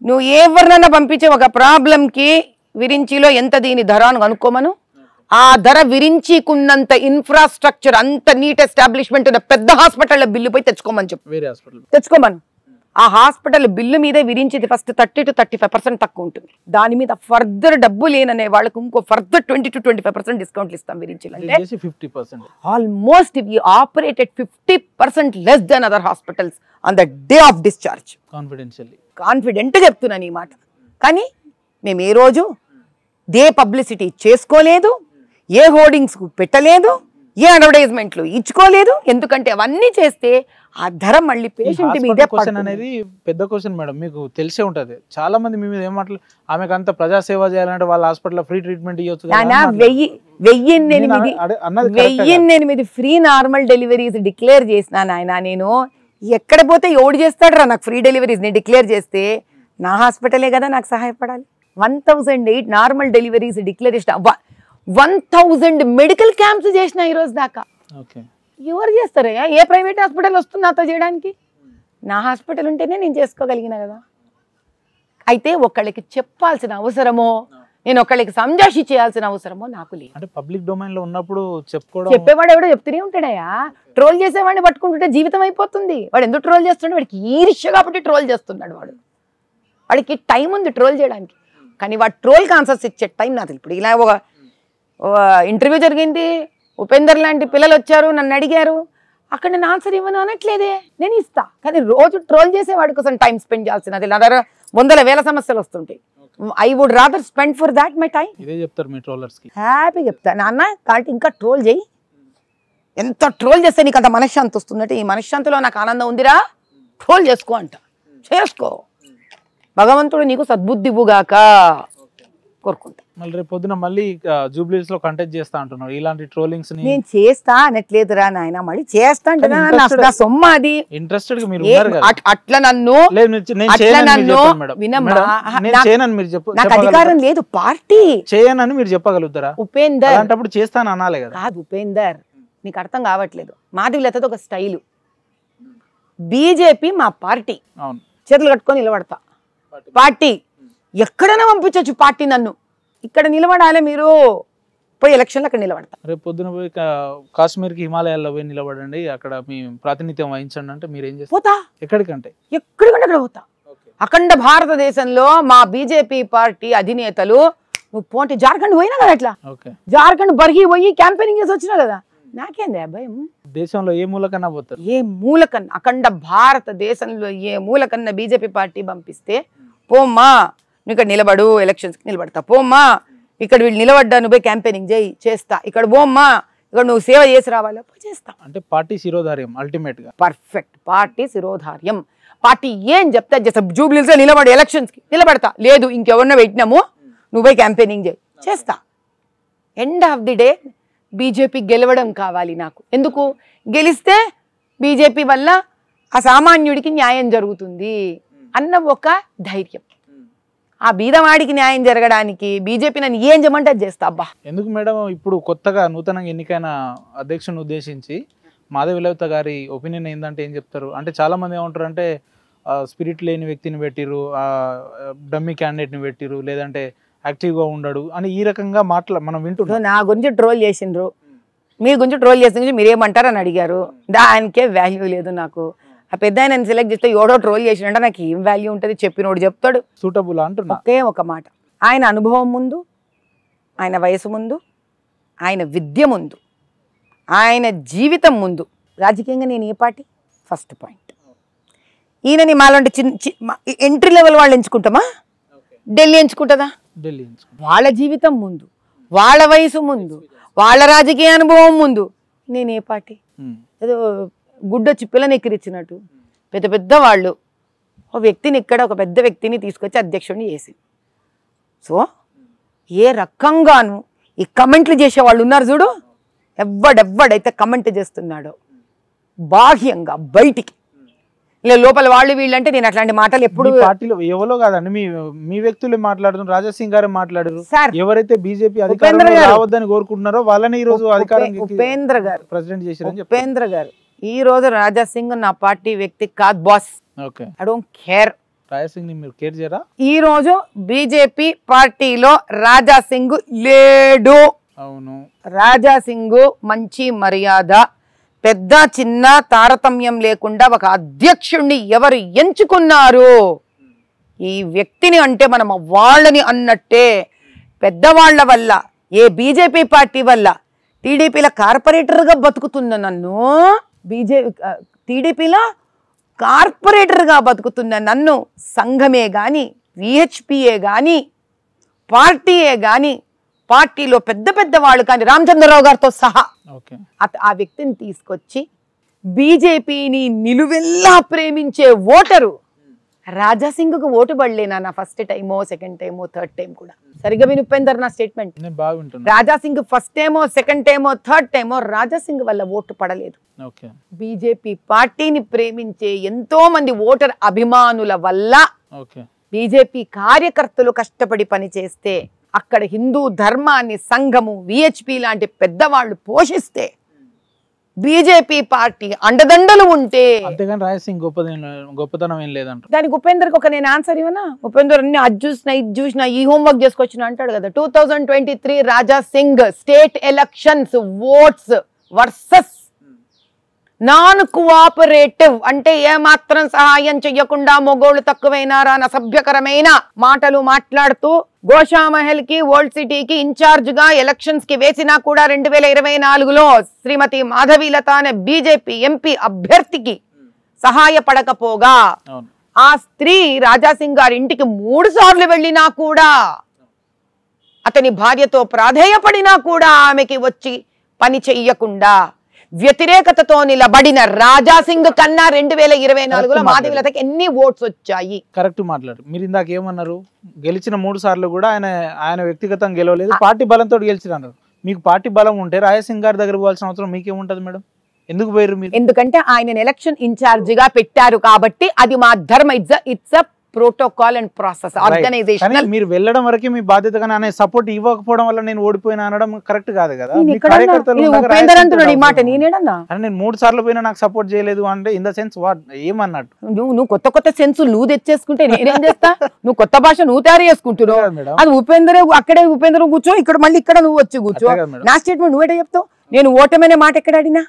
నువ్వు ఎవరినైనా పంపించే ఒక ప్రాబ్లంకి విరించిలో ఎంత దీని ధర అని కనుక్కోమను. ఆ ధర విరించికున్నంత ఇన్ఫ్రాస్ట్రక్చర్, అంత నీట్ ఎస్టాబ్లిష్మెంట్ ఉన్న పెద్ద హాస్పిటల్లో బిల్లు పోయి తెచ్చుకోమని చెప్పు, తెచ్చుకోమను. ఆ హాస్పిటల్ బిల్లు మీదే విరించిది ఫస్ట్ 30 to 35% తక్కువ ఉంటుంది. దాని మీద ఫర్దర్ డబ్బు లేననే వాళ్ళకు ఇంకో ఫర్దర్ 20 to 25% డిస్కౌంట్లు ఇస్తాం విరించిలో. Almost we operated 50% less then other hospitals on the day of discharge. కాన్ఫిడెంట్గా చెప్తున్నాను ఈ మాట. కానీ మేము ఏ రోజు దే పబ్లిసిటీ చేసుకోలేదు, ఏ హోర్డింగ్స్ పెట్టలేదు, ఏ అడ్వర్టైజ్మెంట్లు ఇచ్చుకోలేదు. ఎందుకంటే అవన్నీ చేస్తే ఆ ధర మళ్ళీ పేషెంట్ మీదే అనేది పెద్ద క్వశ్చన్ మేడం. మీకు తెలిసే ఉంటది, చాలా మంది మీ మీద ఏం మాటలు, ఆమెకు అంత ప్రజాసేవ చేయాలంటే వాళ్ళ హాస్పిటల్లో ఫ్రీ ట్రీట్మెంట్ ఇవ్వచ్చు. 1008 ఫ్రీ నార్మల్ డెలివరీస్ డిక్లేర్ చేసిన నాయన. నేను ఎక్కడ పోతే ఎవడు చేస్తాడు రా నాకు ఫ్రీ డెలివరీస్? నేను డిక్లేర్ చేస్తే నా హాస్పిటలే కదా నాకు సహాయపడాలి. 1008 నార్మల్ డెలివరీస్ డిక్లేర్ చేసిన, 1000 మెడికల్ క్యాంప్స్ చేసిన ఈరోజు దాకా. ఎవరు చేస్తారయ్యా? ఏ ప్రైవేట్ హాస్పిటల్ వస్తుంది నాతో చేయడానికి? నా హాస్పిటల్ ఉంటేనే నేను చేసుకోగలిగిన కదా. అయితే ఒకళ్ళకి చెప్పాల్సిన అవసరమో, నేను ఒకళ్ళకి సంజాషి చేయాల్సిన అవసరమో నాకు లేదు. అంటే పబ్లిక్ డొమైన్ లో ఉన్నప్పుడు చెప్పుకోవడం. చెప్పేవాడు ఎవడో చెప్తూనే ఉంటాడయ్యా. ట్రోల్ చేసేవాడిని పట్టుకుంటుంటే జీవితం అయిపోతుంది. వాడు ఎందుకు ట్రోల్ చేస్తున్నాడు? వాడికి ఈర్ష్య కాబట్టి ట్రోల్ చేస్తున్నాడు. వాడికి టైం ఉంది ట్రోల్ చేయడానికి, కానీ వాడు ట్రోల్కి ఆన్సర్స్ ఇచ్చే టైం నాకు. ఇప్పుడు ఇలా ఒక ఇంటర్వ్యూ జరిగింది, ఉపేందర్ లాంటి పిల్లలు వచ్చారు, నన్ను అడిగారు, అక్కడ నేను ఆన్సర్ ఇవ్వను అనట్లేదే, నేను ఇస్తా. కానీ రోజు ట్రోల్ చేసేవాడి కోసం టైం స్పెండ్ చేయాల్సినది నా దగ్గర 100,000 సమస్యలు వస్తుంటాయి. I would rather spend for that my time. ఇదే చెప్తారు మీ ట్రోలర్స్ కి? హ్యాపీ చెప్తా, నాన్న కాబట్టి ఇంకా ట్రోల్ చేయి, ఎంత ట్రోల్ చేస్తే నీకు అంత మనశ్శాంతి వస్తుందంటే, ఈ మనశ్శాంతిలో నాకు ఆనందం ఉందిరా, ట్రోల్ చేసుకో అంట. చేసుకో, భగవంతుడు నీకు సద్బుద్ధి ఇవ్వుగాక కోరుకుంటా. మళ్ళీ రేపు పొద్దున మళ్ళీ జూబ్లీస్ లో కంటెస్ట్ చేస్తా అంటున్నారు. ఇలాంటి ట్రోలింగ్స్ నేను చేస్తా అనట్లేదురా నాయన, మళ్ళీ చేస్తా అంటే నా సొమ్మ అది. ఇంట్రెస్టెడ్ అట్లా నన్ను నాకు అధికారం లేదు, పార్టీ చేయనని మీరు చెప్పగలుగుతారా? ఉపేందర్ అలాంటప్పుడు చేస్తాను అనాలి కదా. కాదు ఉపేందర్, నీకు అర్థం కావట్లేదు. మాధవిలతది ఒక స్టైలు, బీజేపీ మా పార్టీ, అవును, చేతులు కట్టుకొని నిలబడతా. పార్టీ ఎక్కడైనా పంపించవచ్చు పార్టీ, నన్ను ఇక్కడ నిలబడాలి, మీరు పోయి ఎలక్షన్లో అక్కడ నిలబడతా. రేపు పొద్దున పోయి కాశ్మీర్కి హిమాలయాల్లో పోయి నిలబడండి, అక్కడ మీ ప్రాతినిధ్యం వహించండి అంటే మీరు ఏం చేస్తారు? పోతా. ఎక్కడికంటే అక్కడ పోతా. అఖండ భారతదేశంలో మా బీజేపీ పార్టీ అధినేతలు, నువ్వు పోంటే జార్ఖండ్ పోయినా కదా, అట్లా జార్ఖండ్ బర్హి పోయి క్యాంపెయినింగ్ చేసి వచ్చినా కదా, నాకేంది భయం? దేశంలో ఏ మూలకన్నా పోతారు, ఏ మూలకన్నా, అఖండ భారతదేశంలో ఏ మూలకన్నా బీజేపీ పార్టీ పంపిస్తే, పోమ్మా నువ్వు ఇక్కడ నిలబడు, ఎలక్షన్స్కి నిలబడతా, పోమ్మా ఇక్కడ వీళ్ళు నిలబడ్డా నువ్వు పోయి క్యాంపెయినింగ్ చేయి, చేస్తా, ఇక్కడ పోమ్మా ఇక్కడ నువ్వు సేవ చేసి రావాలి, చేస్తా. అంటే పార్టీ శిరోధార్యం అల్టిమేట్ గా. పర్ఫెక్ట్, పార్టీ శిరోధార్యం. పార్టీ ఏం చెప్తా చేస్తా. జూబ్లీస్ నిలబడి ఎలక్షన్స్కి నిలబడతా, లేదు ఇంకెవరినో పెట్టినాము, నువ్వు పోయి క్యాంపెయినింగ్ చేయి, చేస్తా. End of the day BJP గెలవడం కావాలి నాకు. ఎందుకు? గెలిస్తే బీజేపీ వల్ల ఆ సామాన్యుడికి న్యాయం జరుగుతుంది అన్న ఒక ధైర్యం. ఆ బీదవాడికి న్యాయం జరగడానికి బీజేపీ నన్ను ఏం చేయమంటే అది చేస్తా. అబ్బా ఎందుకు మేడం, ఇప్పుడు కొత్తగా నూతనంగా ఎన్నికైన అధ్యక్షుని ఉద్దేశించి మాధవిలత గారి ఒపీనియన్ ఏంటంటే ఏం చెప్తారు అంటే, చాలా మంది ఏమంటారు అంటే స్పిరిట్ లేని వ్యక్తిని పెట్టిరు, డమ్మీ క్యాండిడేట్ని పెట్టిరు, లేదంటే యాక్టివ్గా ఉండడు అని ఈ రకంగా మనం వింటున్నాం. నా గురించి ట్రోల్ చేసిండ్రు, మీ గురించి ట్రోల్ చేసిన మీరేమంటారు అని అడిగారు. దానికే వాల్యూ లేదు నాకు. ఆ పెద్ద ఆయన సెలెక్ట్ చేస్తే ఎవడో ట్రోల్ చేసినంటే నాకు ఏం వాల్యూ ఉంటుంది? చెప్పినోడు చెప్తాడు. సూటబుల్ అంటున్నా. ఒకే ఒక మాట, ఆయన అనుభవం ముందు, ఆయన వయసు ముందు, ఆయన విద్య ముందు, ఆయన జీవితం ముందు రాజకీయంగా నేను ఏ పార్టీ? First point. ఈయనని మాలాంటి ఎంట్రీ లెవెల్ వాళ్ళు ఎంచుకుంటామా? ఢిల్లీ ఎంచుకుంటుందా? ఢిల్లీ వాళ్ళ జీవితం ముందు, వాళ్ళ వయసు ముందు, వాళ్ళ రాజకీయ అనుభవం ముందు నేను ఏ పార్టీ? ఏదో గుడ్డొచ్చి పిల్లని ఎక్కిరిచ్చినట్టు పెద్ద పెద్ద వాళ్ళు ఒక వ్యక్తిని ఇక్కడ, ఒక పెద్ద వ్యక్తిని తీసుకొచ్చి అధ్యక్షుడిని చేసి, సో ఏ రకంగాను ఈ కమెంట్లు చేసేవాళ్ళు ఉన్నారు చూడు, ఎవడెవ్వడైతే కమెంట్ చేస్తున్నాడో బాహ్యంగా బయటికి, ఇలా లోపల వాళ్ళు వీళ్ళంటే నేను అట్లాంటి మాటలు ఎప్పుడు పార్టీలో ఎవరో కాదండి, మీ వ్యక్తులే మాట్లాడుతున్నారు. రాజాసింగ్ గారే మాట్లాడారు. ఎవరైతే బీజేపీ అధికారంలో రావద్దని కోరుకుంటున్నారో వాళ్ళని ఈ రోజు అధికారం ఉపేంద్ర గారు ప్రెసిడెంట్ చేశారు. ఉపేంద్ర గారు ఈ రోజు రాజాసింగ్ నా పార్టీ వ్యక్తి కాదు boss. Okay, I don't care. Raja Singh ని మీరు కేర్ చేయరా? ఈ రోజు బీజేపీ పార్టీలో రాజాసింగ్ లేడు. అవును, రాజాసింగ్ మంచి మర్యాద, పెద్ద చిన్న తారతమ్యం లేకుండా ఒక అధ్యక్షుణ్ణి ఎవరు ఎంచుకున్నారు, ఈ వ్యక్తిని అంటే మనం వాళ్ళని అన్నట్టే. పెద్దవాళ్ల వల్ల, ఏ బీజేపీ పార్టీ వల్ల టీడీపీలో కార్పొరేటర్గా బతుకుతున్న నన్ను, టీడీపీలో కార్పొరేటర్గా బతుకుతున్న నన్ను సంఘమే కానీ, విహెచ్పిఏ కానీ, పార్టీయే కానీ, పార్టీలో పెద్ద పెద్ద వాళ్ళు కానీ, రామచంద్రరావు గారితో సహా ఆ వ్యక్తిని తీసుకొచ్చి బీజేపీని నిలువెల్లా ప్రేమించే ఓటరు రాజాసింగ్కు ఓటు పడలేనా నా ఫస్ట్ టైమో, సెకండ్ టైమో, థర్డ్ టైం కూడా. సరిగ్గా విను ఉపేందర్ నా స్టేట్మెంట్. రాజాసింగ్ ఫస్ట్ టైమో, సెకండ్ టైమో, థర్డ్ టైమో రాజాసింగ్ వల్ల ఓటు పడలేదు. బీజేపీ పార్టీని ప్రేమించే ఎంతో మంది ఓటర్ అభిమానుల వల్ల, బీజేపీ కార్యకర్తలు కష్టపడి పనిచేస్తే, అక్కడ హిందూ ధర్మాన్ని సంఘము, విహెచ్పి లాంటి పెద్దవాళ్ళు పోషిస్తే బీజేపీ పార్టీ అండదండలు ఉంటే అంతేగాని రాయసింగ్ గొప్పతనం ఏం లేదంట. దానికి ఉపేందర్కి ఒక నేను ఆన్సర్ ఇవ్వనా? ఉపేందర్ అన్ని అది చూసినా ఇది చూసినా ఈ హోంవర్క్ చేసుకొచ్చిన అంటాడు కదా. 2023 Raja Singh state elections votes versus non cooperative అంటే ఏమాత్రం సహాయం చెయ్యకుండా మొగోళ్ళు తక్కువైనారా అన్న సభ్యకరమైన మాటలు మాట్లాడుతూ గోషామహల్ కి ఓల్డ్ సిటీకి ఇన్ఛార్జ్ గా ఎలక్షన్స్ కి వేసినా కూడా 2024లో శ్రీమతి మాధవీలత అనే బీజేపీ ఎంపీ అభ్యర్థికి సహాయపడకపోగా ఆ స్త్రీ రాజాసింగ్ గారి ఇంటికి 3 సార్లు వెళ్ళినా కూడా అతని భార్యతో ప్రాధేయపడినా కూడా ఆమెకి వచ్చి పని చెయ్యకుండా వ్యతిరేకతతో నిలబడిన రాజాసింగ్ కన్నా 2024లో మాధవీలతకి ఎన్ని ఓట్స్ వచ్చాయి? కరెక్ట్ మాట్లాడు. మీరు ఇందాక ఏమన్నారు, గెలిచిన 3 సార్లు కూడా ఆయన వ్యక్తిగతంగా గెలవలేదు, పార్టీ బలంతో గెలిచినారు. మీకు పార్టీ బలం ఉంటే రాయసింగ్ గారి దగ్గర పోవాల్సిన అవసరం మీకేముంటది మేడం? ఎందుకు పోయారు మీరు? ఎందుకంటే ఆయన ఎలక్షన్ ఇన్ఛార్జ్ గా పెట్టారు కాబట్టి అది మా ధర్మ. It's a protocol and process organizational. మీరు వెళ్ళడం వరకు మీ బాధ్యత, కానీ ఆయన సపోర్ట్ ఇవ్వకపోవడం వల్ల నేను ఓడిపోయినా అనడం కరెక్ట్ కాదు కదా. నేను 3 సార్లు పోయినా నాకు సపోర్ట్ చేయలేదు అంటే ఇన్ ద సెన్స్ వాట్ ఏమన్నట్టు? నువ్వు కొత్త సెన్సులు నువ్వు తెచ్చేసుకుంటే నేనేం చేస్తా? నువ్వు కొత్త భాష నువ్వు తయారు చేసుకుంటున్నావు. అది ఉపేందరే అక్కడే ఉపేందర్ కూర్చో, ఇక్కడ మళ్ళీ ఇక్కడ నువ్వు వచ్చి కూర్చో. నా స్టేట్మెంట్ నువ్వేట చెప్తావు? నేను ఓటమనే మాట ఎక్కడ అడినా?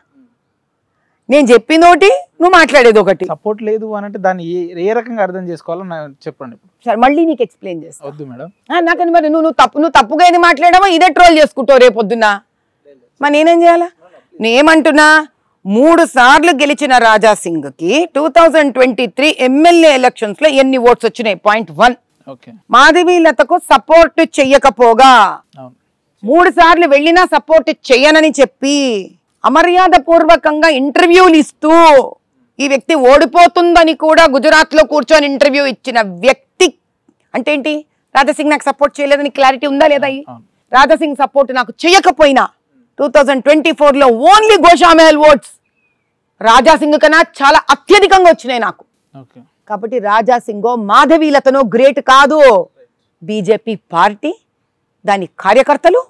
నేను చెప్పింది ఒకటి, నువ్వు మాట్లాడేది ఒకటి. సపోర్ట్ లేదు అని అంటే దాన్ని ఏ రకంగా అర్థం చేసుకోవాలో చెప్పండి. సరే మళ్ళీ నీకు ఎక్స్ప్లెయిన్ చేస్తా. వద్దు మేడం. నాకని మరి నువ్వు తప్పుగా ఏది మాట్లాడామో ఇదే ట్రోల్ చేసుకుంటావు రేపొద్దున్న. మరి నేనేం చేయాలా? నేనేమంటున్నా, 3 సార్లు గెలిచిన రాజాసింగ్ కి 2023 ఎమ్మెల్యే ఎలక్షన్స్ లో ఎన్ని ఓట్స్ వచ్చినాయి? 0.1. మాధవీలతకు సపోర్ట్ చెయ్యకపోగా 3 సార్లు వెళ్ళినా సపోర్ట్ చెయ్యనని చెప్పి అమర్యాద పూర్వకంగా ఇంటర్వ్యూలు ఇస్తూ ఈ వ్యక్తి ఓడిపోతుందని కూడా గుజరాత్ లో కూర్చొని ఇంటర్వ్యూ ఇచ్చిన వ్యక్తి అంటే ఏంటి? రాజాసింగ్ నాకు సపోర్ట్ చేయలేదని క్లారిటీ ఉందా లేదా? రాజాసింగ్ సపోర్ట్ నాకు చేయకపోయినా 2024లో ఓన్లీ గోషామహల్ ఓట్స్ రాజాసింగ్ కన్నా చాలా అత్యధికంగా వచ్చినాయి నాకు. కాబట్టి రాజాసింగో మాధవీలతనో గ్రేట్ కాదు, బీజేపీ పార్టీ దాని కార్యకర్తలు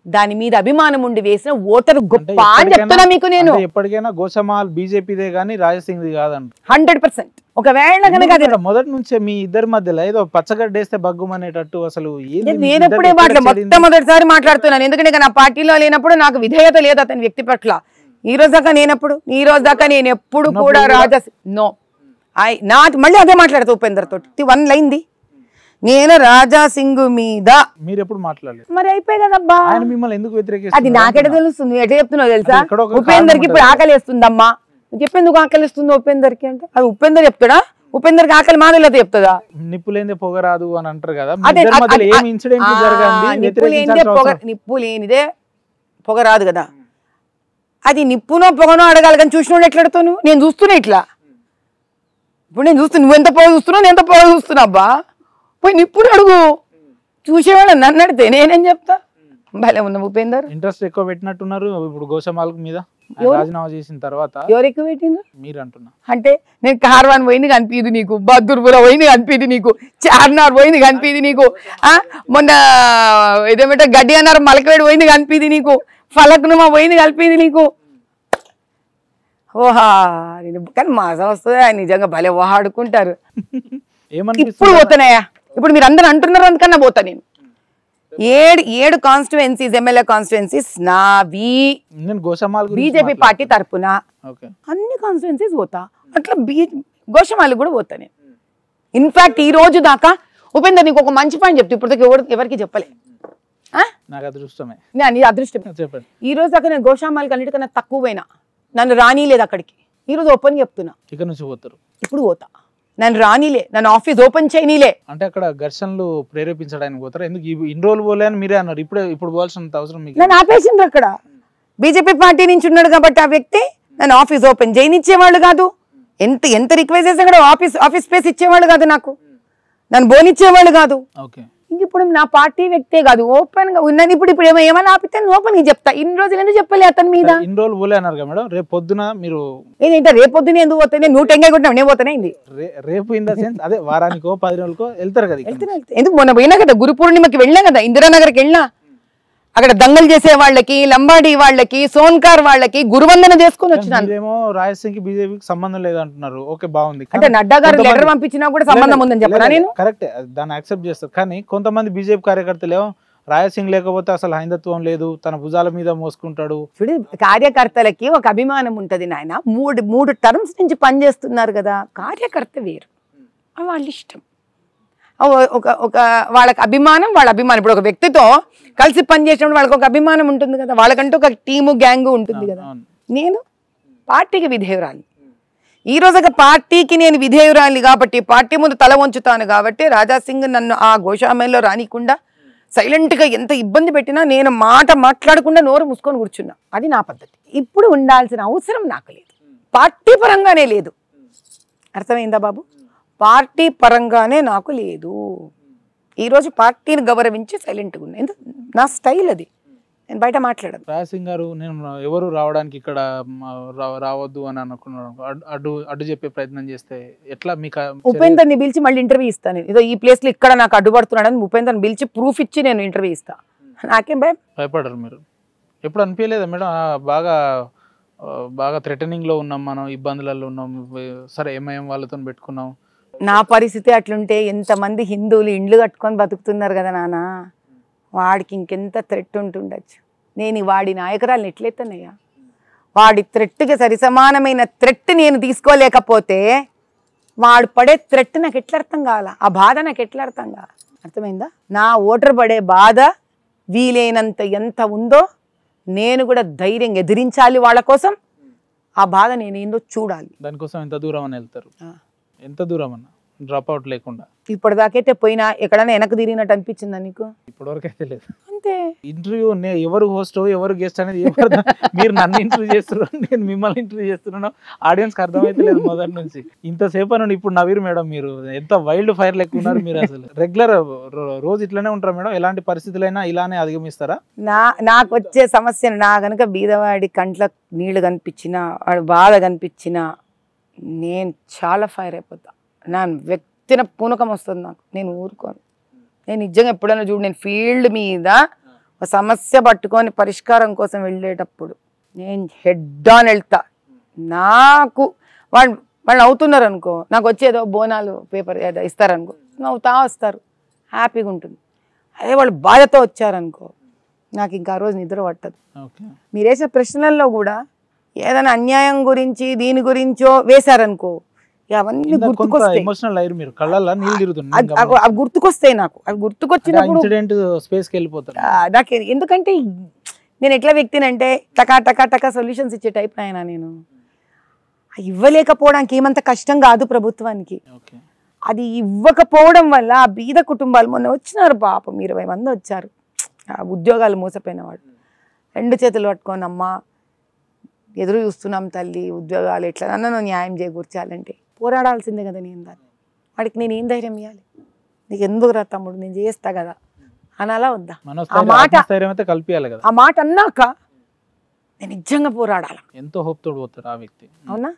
దాని మీద అభిమానం ఉండి వేసిన ఓటరు గొప్ప అని చెప్తున్నా మీకు. నేను ఎప్పటికైనా గోషామహల్ బీజేపీదే గానీ రాజాసింగ్ కాదంట 100%. ఒకవేళ కనుక మొదటి నుంచే మీ ఇద్దరి మధ్యలో ఏదో పచ్చగడ్డేస్తే బగ్గుమనేటట్టు అసలు నేను ఎప్పుడే మొట్టమొదటిసారి మాట్లాడుతున్నాను. ఎందుకంటే నా పార్టీలో లేనప్పుడు నాకు విధేయత లేదు అతని వ్యక్తి పట్ల. ఈ రోజు దాకా నేను ఎప్పుడు కూడా నో మళ్ళీ అదే మాట్లాడతా ఉపేందర్ తోటి 1 లైన్ ది. నేను రాజాసింగ్ మీద మీరు ఎప్పుడు మాట్లాడలేదు. మరి అయిపోయి కదబ్బా. ఆయన మిమ్మల్ని ఎందుకు వ్యతిరేకిస్తారు? అది నాకెట తెలుస్తుంది? ఎట్లా చెప్తున్నావు తెలుసా? ఉపేందర్కి ఇప్పుడు ఆకలి వేస్తుందమ్మా. చెప్పేందుకు ఆకలి వేస్తుంది ఉపేందర్కి అంటే అది ఉపేందర్ చెప్తాడా? ఉపేందర్కి ఆకలి మాధవీలత చెప్తుందా? నిప్పులేందే పొగరాదు అని అంటారు కదా. నిప్పు లేనిదే పొగ రాదు కదా. అది నిప్పునో పొగనో అడగాలి కానీ చూసినోడు ఎట్లా అడుగుతాను? నేను చూస్తున్నా ఇట్లా. ఇప్పుడు నేను చూస్తున్నా, నువ్వు ఎంత పొగ చూస్తున్నావు, నేను ఎంత పొగ చూస్తున్నా. అబ్బా పోయి నిప్పుడు అడుగు. చూసేవాళ్ళు నన్ను అడితే నేనేం చెప్తా? భలే ఉన్న ఉపేందర్. ఇంట్రెస్ట్ ఎక్కువ పెట్టినట్టున్నారు ఇప్పుడు గోషామహల్ మీద రాజీనామా చేసిన తర్వాత. ఎవరు ఎక్కువ పెట్టిండ్రు? మీరు అంటున్నా. అంటే నేను కార్వాన్ పోయింది కనిపించదు నీకు, బహదూర్పుర పోయింది కనిపించదు నీకు, చార్నార్ పోయింది కనిపించదు నీకు, మొన్న ఏదేమంటే గడ్డి అన్నారు మలకవేడి పోయింది కనిపించదు నీకు, ఫలక్నుమా పోయింది కనిపించదు నీకు. ఓహా కానీ మాసం వస్తుంది. నిజంగా భలే ఆడుకుంటారు. ఇప్పుడు పోతున్నాయా? ఇప్పుడు మీరు అందరూ అంటున్నారు అందుకన్నా పోతా. నేను 7 కాన్స్టిట్యుయెన్సీస్ ఎమ్మెల్యే కాన్స్టిట్యుయెన్సీస్ నావి బీజేపీ పార్టీ తరఫున అన్ని కాన్స్టిట్యుయెన్సీస్ పోతా. అట్లా గోషామహల్ కూడా పోతా నేను. ఇన్ఫాక్ట్ ఈ రోజు దాకా ఉపేందర్ నీకు ఒక మంచి పాయింట్ చెప్తా, ఇప్పుడు ఎవరికి చెప్పలే. అదృష్టం. ఈ రోజు దాకా నేను గోషామహల్ అన్నిటికన్నా తక్కువ పోయినా, నన్ను రానిలేదు అక్కడికి. ఈ రోజు ఓపెన్ చెప్తున్నా, ఇప్పుడు పోతా. నన్ను రానిలే, నన్ను ఆఫీస్ ఓపెన్ చేయనిలే. అంటే అక్కడ ఘర్షణలు ప్రేరేపించడానికి పోతారు. ఎందుకు ఇన్ని రోజులు పోలే అని మీరే అన్నారు, ఇప్పుడు పోవాల్సినంత అవసరం మీకు? నన్ను ఆపేసిండ్రు అక్కడ. బీజేపీ పార్టీ నుంచి ఉన్నాడు కాబట్టి ఆ వ్యక్తి నన్ను ఆఫీస్ ఓపెన్ చేయనిచ్చేవాళ్ళు కాదు. ఎంత రిక్వెస్ట్ చేస్తే కూడా ఆఫీస్ స్పేస్ ఇచ్చేవాళ్ళు కాదు, నాకు నన్ను బోనిచ్చేవాళ్ళు కాదు. ఇంక ఇప్పుడు నా పార్టీ వ్యక్తే కాదు, ఓపెన్ గా ఉన్నది. ఇప్పుడు ఏమైనా ఆపితే ఓపెన్ గా చెప్తా. ఇన్ని రోజులు ఎందుకు చెప్పలే అతని మీద? ఇన్ని రోజులు పోలే అన్నారు కదా మేడం. రేపు పొద్దున మీరు ఏంటంటే రేపు పొద్దున ఎందుకు పోతాయి? నేను 100 ఎంగై కొట్టినా నేను పోతానే. రేపు ఇన్ ద సెన్స్ అదే వారానికో 10 రోజులకో వెళ్తారు కదా. ఎందుకు మొన్న పోయినా కదా, గురు పూర్ణిమకి వెళ్ళినా కదా, ఇందిరానగర్కి వెళ్ళినా. అక్కడ దంగలు చేసే వాళ్ళకి, లంబాడీ వాళ్ళకి, సోన్కార్ వాళ్ళకి గురువందన చేసుకుని వచ్చినాను. ఏమో రాయలసీమకి బీజేపీకి సంబంధం లేదంటున్నారు. ఓకే, బాగుంది. అంటే నడ్డా గారు లెటర్ పంపించినా కూడా సంబంధం ఉందని చెప్పరా నేను? కరెక్ట్, దాన్ని యాక్సెప్ట్ చేస్తారు. కానీ కొంతమంది బీజేపీ కార్యకర్తలు రాయలసీమ లేకపోతే అసలు హైందత్వం లేదు, తన భుజాల మీద మోసుకుంటాడు. చూడు, కార్యకర్తలకి ఒక అభిమానం ఉంటది నాయన. మూడు టర్మ్స్ నుంచి పనిచేస్తున్నారు కదా, కార్యకర్త వేరు, వాళ్ళ ఇష్టం. ఒక వాళ్ళకి అభిమానం, వాళ్ళ అభిమానం. ఇప్పుడు ఒక వ్యక్తితో కలిసి పనిచేసినప్పుడు వాళ్ళకి ఒక అభిమానం ఉంటుంది కదా, వాళ్ళకంటూ ఒక టీము గ్యాంగ్ ఉంటుంది కదా. నేను పార్టీకి విధేయురాలి. ఈ రోజు ఒక పార్టీకి నేను విధేయురాలి కాబట్టి, పార్టీ ముందు తల వంచుతాను కాబట్టి, రాజాసింగ్ నన్ను ఆ గోషామయంలో రానికుండా సైలెంట్గా ఎంత ఇబ్బంది పెట్టినా నేను మాట మాట్లాడకుండా నోరు మూసుకొని కూర్చున్నా. అది నా పద్ధతి. ఇప్పుడు ఉండాల్సిన అవసరం నాకు లేదు, పార్టీ పరంగానే లేదు. అర్థమైందా బాబు? పార్టీ పరంగానే నాకు లేదు. ఈరోజు పార్టీని గౌరవించి సైలెంట్గా ఉన్నా. ఎందుకు? నా స్టైల్ అది, నేను బయట మాట్లాడను. రాజసింగ్ గారు, నేను ఎవరు రావడానికి ఇక్కడ రావద్దు అని అనుకున్నాను, అడ్డు చెప్పే ప్రయత్నం చేస్తే ఎట్లా? మీకు ఉపేందర్ని పిలిచి మళ్ళీ ఇంటర్వ్యూ ఇస్తాను. ఏదో ఈ ప్లేస్ లో ఇక్కడ నాకు అడ్డుపడుతున్నాడని ఉపేందర్ని పిలిచి ప్రూఫ్ ఇచ్చి నేను ఇంటర్వ్యూ ఇస్తా. నాకేం భయపడరు మీరు? ఎప్పుడు అనిపించలేదా మేడం, బాగా బాగా థ్రెటనింగ్ లో ఉన్నాం, మనం ఇబ్బందులలో ఉన్నాం, సరే ఎంఐఎం వాళ్ళతో పెట్టుకున్నాం? నా పరిస్థితి అట్లుంటే ఎంతమంది హిందువులు ఇండ్లు కట్టుకొని బతుకుతున్నారు కదా నాన్న, వాడికి ఇంకెంత థ్రెట్ ఉంటుండొచ్చు. నేను వాడి నాయకురాలను ఎట్లెత్తనయ్యా? వాడి థ్రెట్కి సరిసమానమైన థ్రెట్ నేను తీసుకోలేకపోతే వాడు పడే థ్రెట్ నాకు ఎట్లా అర్థం కావాల? ఆ బాధ నాకు ఎట్లా అర్థం కావాలి? అర్థమైందా? నా ఓటర్ పడే బాధ వీలైనంత ఎంత ఉందో నేను కూడా ధైర్యంగా ఎదిరించాలి వాళ్ళ కోసం. ఆ బాధ నేను ఏందో చూడాలి. దానికోసం ఎంత దూరం అని వెళ్తారు? ఎంత దూరం అన్న డ్రాప్ అవుట్ లేకుండా? ఇప్పటిదాకైతే పోయినా ఎక్కడైనా వెనక్కి తిరిగినట్టు అనిపించిందా నీకు? ఇప్పటివరకు అయితే లేదు. అంతే. ఇంటర్వ్యూ ఎవరు హోస్ట్ ఎవరు గెస్ట్ అనేది మీరు నన్ను ఇంటర్వ్యూ చేస్తున్నారు, నేను మిమ్మల్ని ఇంటర్వ్యూ చేస్తున్నాను, ఆడియన్స్ కి అర్థమైతే లేదు మొదటి నుంచి. ఇంతసేపు అని ఇప్పుడు నవీరు మేడం, మీరు ఎంత వైల్డ్ ఫైర్ లెక్క ఉన్నారు మీరు. అసలు రెగ్యులర్ రోజు ఇట్లానే ఉంటారా మేడం? ఎలాంటి పరిస్థితులైనా ఇలానే అధిగమిస్తారా? నాకు వచ్చే సమస్యను, నా కనుక బీదవాడి కంట్ల నీళ్లు కనిపించినా, వాడు బాధ కనిపించినా నేను చాలా ఫైర్ అయిపోతా. నా వ్యక్తిన పూనకం వస్తుంది నాకు, నేను ఊరుకోను. నేను నిజంగా ఎప్పుడైనా చూడు, నేను ఫీల్డ్ మీద ఒక సమస్య పట్టుకొని పరిష్కారం కోసం వెళ్ళేటప్పుడు నేను హెడ్ ఆన్ వెళ్తా. నాకు వాళ్ళు అవుతున్నారు అనుకో, నాకు వచ్చేదో బోనాలు పేపర్ ఏదో ఇస్తారనుకో, నవ్వుతా వస్తారు, హ్యాపీగా ఉంటుంది. అదే వాళ్ళు బాధతో వచ్చారనుకో, నాకు ఇంకా ఆ రోజు నిద్ర పట్టదు. మీరు వేసే ప్రశ్నల్లో కూడా ఏదైనా అన్యాయం గురించి దీని గురించో వేశారనుకో, అవన్నీ గుర్తుకొస్తాయి. అవి గుర్తుకొస్తాయి నాకు. అవి గుర్తుకొచ్చినప్పుడు నాకు ఎందుకంటే నేను ఎట్లా వ్యక్తినంటే టకా టకా టకా సొల్యూషన్స్ ఇచ్చే టైప్ అయినా నేను. ఇవ్వలేకపోవడానికి ఏమంత కష్టం కాదు ప్రభుత్వానికి. అది ఇవ్వకపోవడం వల్ల ఆ బీద కుటుంబాలు, మొన్న వచ్చినారు పాపం 20 మంది వచ్చారు, ఉద్యోగాలు మోసపోయిన వాళ్ళు, 2 చేతులు పట్టుకొని అమ్మా ఎదురు చూస్తున్నాం తల్లి, ఉద్యోగాలు ఎట్లా నన్ను న్యాయం చేకూర్చాలంటే పోరాడాల్సిందే కదా. నేను దాన్ని వాడికి నేను ఏం ధైర్యం ఇవ్వాలి? నీకు ఎందుకు రా తమ్ముడు, నేను చేస్తా కదా అనాలా వద్దా? ఆ మాట అన్నాక నేను నిజంగా పోరాడాల. ఎంతో హోప్ తోడు పోతారు ఆ వ్యక్తి, అవునా?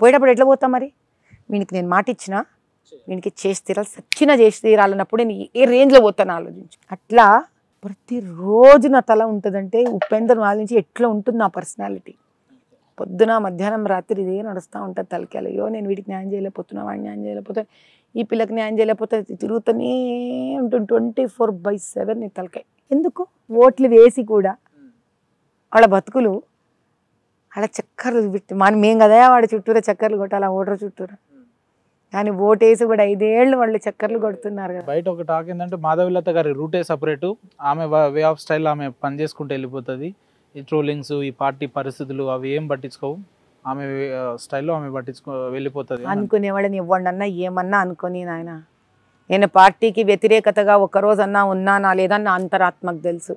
పోయేటప్పుడు ఎట్లా పోతా మరి? వీనికి నేను మాట ఇచ్చినా వీనికి చేసి తీరాలి, సచ్చినా చేసి తీరాలన్నప్పుడు నేను ఏ రేంజ్లో పోతాను ఆలోచించి. అట్లా ప్రతిరోజు నా తల ఉంటుందంటే ఉపేందర్ ఆలోచించి ఎట్లా ఉంటుంది నా పర్సనాలిటీ. పొద్దున మధ్యాహ్నం రాత్రి ఇదే నడుస్తూ ఉంటుంది తలకాయలు. అయ్యో నేను వీడికి న్యాయం చేయలేకపోతున్నా, వాడిని న్యాయం చేయలేకపోతే, ఈ పిల్లకి న్యాయం చేయలేకపోతే తిరుగుతూనే ఉంటుంది 24/7 నీ తలకాయ. ఎందుకు? ఓట్లు వేసి కూడా వాళ్ళ బతుకులు వాళ్ళ చక్కర్లు పెట్టి మేం కదా వాడి చుట్టూరా చక్కర్లు కొట్టాలి, ఆ ఓటర్ చుట్టూరా. కానీ ఓటేసి కూడా 5 ఏళ్ళు వాళ్ళు చక్కర్లు కొడుతున్నారు కదా. బయట ఒక టాక్ ఏంటంటే మాధవిలత గారి రూటే సపరేటు, ఆమె వే ఆఫ్ స్టైల్ ఆమె పని చేసుకుంటూ వెళ్ళిపోతుంది. ఈ ట్రోలింగ్స్, ఈ పార్టీ పరిస్థితులు అవి ఏం పట్టించుకోవు, ఆమె స్టైల్లో ఆమె వెళ్ళిపోతుంది అనుకునేవాళ్ళని ఇవ్వండి ఏమన్నా అనుకొని. నాయన నేను పార్టీకి వ్యతిరేకతగా ఒక్కరోజన్నా ఉన్నానా లేదా నా అంతరాత్మకు తెలుసు,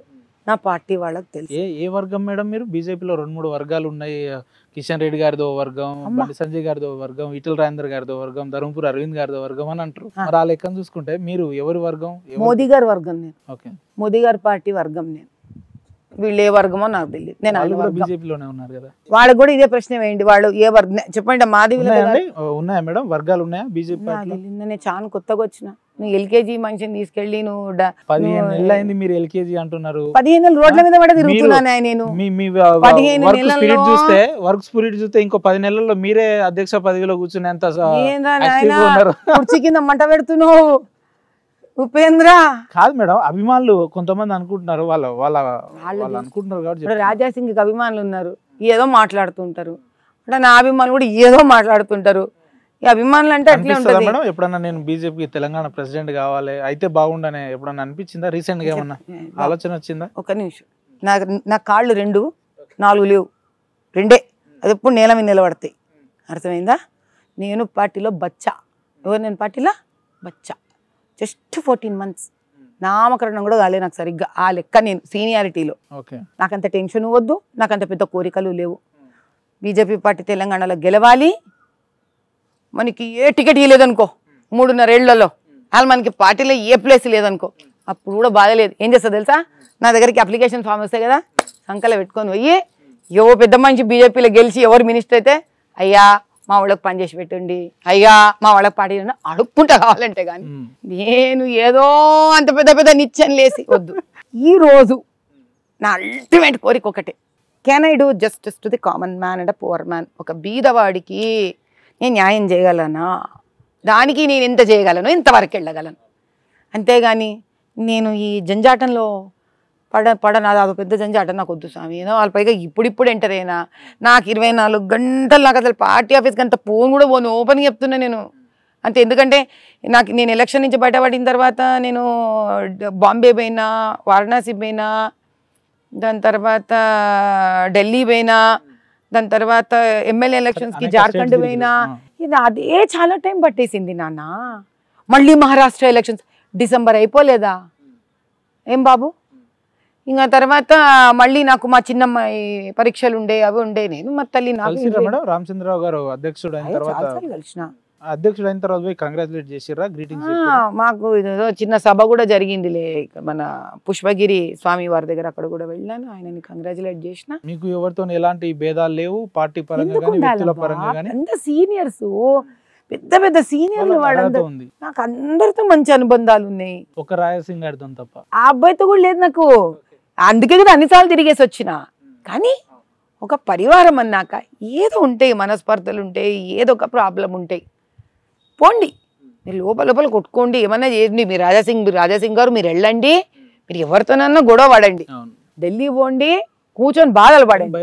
నా పార్టీ వాళ్ళకి తెలుసు. ఏ వర్గం మేడం మీరు? బీజేపీలో 2-3 వర్గాలు ఉన్నాయి. కిషన్ రెడ్డి గారిదో వర్గం, బండి సంజయ్ గారిదో వర్గం, ఈటల రాజేందర్ గారిదో వర్గం, ధర్మపురి అరవింద్ గారిదో వర్గం అని అంటారు. మరి ఆ లెక్కను చూసుకుంటే మీరు ఎవరి వర్గం? మోదీ గారి వర్గం నేను. ఓకే, మోదీ గారి పార్టీ వర్గం నేను. వీళ్ళు ఏ వర్గమో నాకు తెలియదు. నేను వాళ్ళు ఆయన కూడా వర్గం. బీజేపీలోనే ఉన్నారు కదా. వాళ్ళకి కూడా ఇదే ప్రశ్న వేయండి, వాళ్ళు ఏ వర్గం చెప్పండి. మాదివి ఉన్నాయా మేడం, వర్గాలు ఉన్నాయా బీజేపీ? నేను చాలా కొత్తగా వచ్చిన. నువ్వు ఎల్కేజీ మనిషిని తీసుకెళ్ళి నువ్వు 15 నెలలు అయింది మీరు ఎల్కేజీ అంటున్నారు. 15 నెలలు రోడ్ల మీద కూడా తిరుగుతున్నాను నేను. 15 స్పిరిట్ చూస్తే, వర్క్ స్పిరిట్ చూస్తే ఇంకో 10 నెలల్లో మీరే అధ్యక్ష పదవిలో కూర్చునేంత కుర్చీ కింద మంట పెడుతున్నావు ఉపేంద్ర. కాదు మేడం, అభిమానులు కొంతమంది అనుకుంటున్నారు, వాళ్ళు అనుకుంటున్నారు కాబట్టి. రాజాసింగ్కి అభిమానులు ఉన్నారు, ఏదో మాట్లాడుతుంటారు. అంటే నా అభిమానులు కూడా ఏదో మాట్లాడుతుంటారు. ఈ అభిమానులు అంటే అట్లే ఉంటుంది మేడం. ఎప్పుడన్నా నేను బీజేపీ తెలంగాణ ప్రెసిడెంట్ కావాలి అయితే బాగుండనే ఎప్పుడన్నా అనిపించిందా? రీసెంట్ గా ఏమన్నా ఆలోచన వచ్చిందా? ఒక నిమిషం. నా కాళ్ళు 2 4 లేవు, 2 అది ఎప్పుడు నేల మీద నిలబడతాయి. అర్థమైందా? నేను పార్టీలో బచ్చా. ఎవరు నేను పార్టీలో బచ్చా. Just 14 months. నామకరణం కూడా కాలే నాకు సరిగ్గా. ఆ లెక్క నేను సీనియారిటీలో. నాకంత టెన్షన్ వద్దు, నాకంత పెద్ద కోరికలు లేవు. బీజేపీ పార్టీ తెలంగాణలో గెలవాలి. మనకి ఏ టికెట్ ఇవ్వలేదనుకో 3.5 ఏళ్లలో, వాళ్ళు మనకి పార్టీలో ఏ ప్లేస్ లేదనుకో, అప్పుడు కూడా బాధలేదు. ఏం చేస్తా తెలుసా? నా దగ్గరికి అప్లికేషన్ ఫామ్ వస్తాయి కదా, సంకల పెట్టుకొని పోయి ఎవో పెద్ద మనిషి బీజేపీలో గెలిచి ఎవరు మినిస్టర్ అయితే, అయ్యా మా వాళ్ళకి పని చేసి పెట్టండి, అయ్యా మా వాళ్ళకి పార్టీ అడుక్కుంటా కావాలంటే కానీ నేను ఏదో అంత పెద్ద పెద్ద నిత్యం లేసి వద్దు. ఈరోజు నా అల్టిమేట్ కోరిక ఒకటే, can I do justice to the common man and poor man. ఒక బీదవాడికి నేను న్యాయం చేయగలనా, దానికి నేను ఎంత చేయగలను, ఎంతవరకు వెళ్ళగలను. అంతేగాని నేను ఈ జంజాటంలో నాది అదో పెద్ద జంజాటం, నాకు వద్దు స్వామి. ఏదో వాళ్ళ పైగా ఇప్పుడు ఎంటర్ అయినా నాకు 24 గంటలు నాకు అసలు పార్టీ ఆఫీస్కి అంత ఫోన్ కూడా పోను, ఓపెన్గా చెప్తున్నా నేను అంతే. ఎందుకంటే నేను ఎలక్షన్ నుంచి బయటపడిన తర్వాత నేను బాంబే పోయినా, వారణాసి పోయినా, దాని తర్వాత ఢిల్లీ పోయినా, దాని తర్వాత ఎమ్మెల్యే ఎలక్షన్స్కి జార్ఖండ్ పోయినా. ఇది అదే చాలా టైం పట్టేసింది నాన్న. మళ్ళీ మహారాష్ట్ర ఎలక్షన్స్ డిసెంబర్ అయిపోలేదా ఏం బాబు? ఇంకా తర్వాత మళ్ళీ నాకు మా చిన్నమ్మాయి పరీక్షలు ఉండే, అవి ఉండే. నేను మా తల్లి రామచంద్రరావు గారు అధ్యక్షుడు అయిన తర్వాత పోయి కంగ్రాచులేట్ చేసిర్రా, గ్రీటింగ్స్? మాకు ఏదో చిన్న సభ కూడా జరిగిందిలే మన పుష్పగిరి స్వామి వారి దగ్గర, అక్కడ కూడా వెళ్ళాను, ఆయనని కంగ్రాచులేట్ చేసిన. మీకు ఎవరితో ఎలాంటి భేదాలు లేవు పార్టీ పరంగా కానీ వ్యక్తుల పరంగా కానీ? అంత సీనియర్స్, పెద్ద పెద్ద సీనియర్లు వాళ్ళందరూ, నాకు అందరితో మంచి అనుబంధాలు ఉన్నాయి. ఒక రాయసింగ్ గారితో తప్ప ఆ అబ్బాయితో కూడా లేదు నాకు. అందుకే కదా అన్నిసార్లు తిరిగేసి వచ్చిన. కానీ ఒక పరివారం అన్నాక ఏదో ఉంటాయి, మనస్పర్ధలు ఉంటాయి, ఏదో ఒక ప్రాబ్లం ఉంటాయి. పోండి, మీరు లోపల కొట్టుకోండి, ఏమన్నా చేయండి. మీరు రాజాసింగ్ గారు మీరు వెళ్ళండి, మీరు ఎవరితోనన్నా గొడవ పడండి, ఢిల్లీ పోండి, కూర్చొని బాధలు పడండి,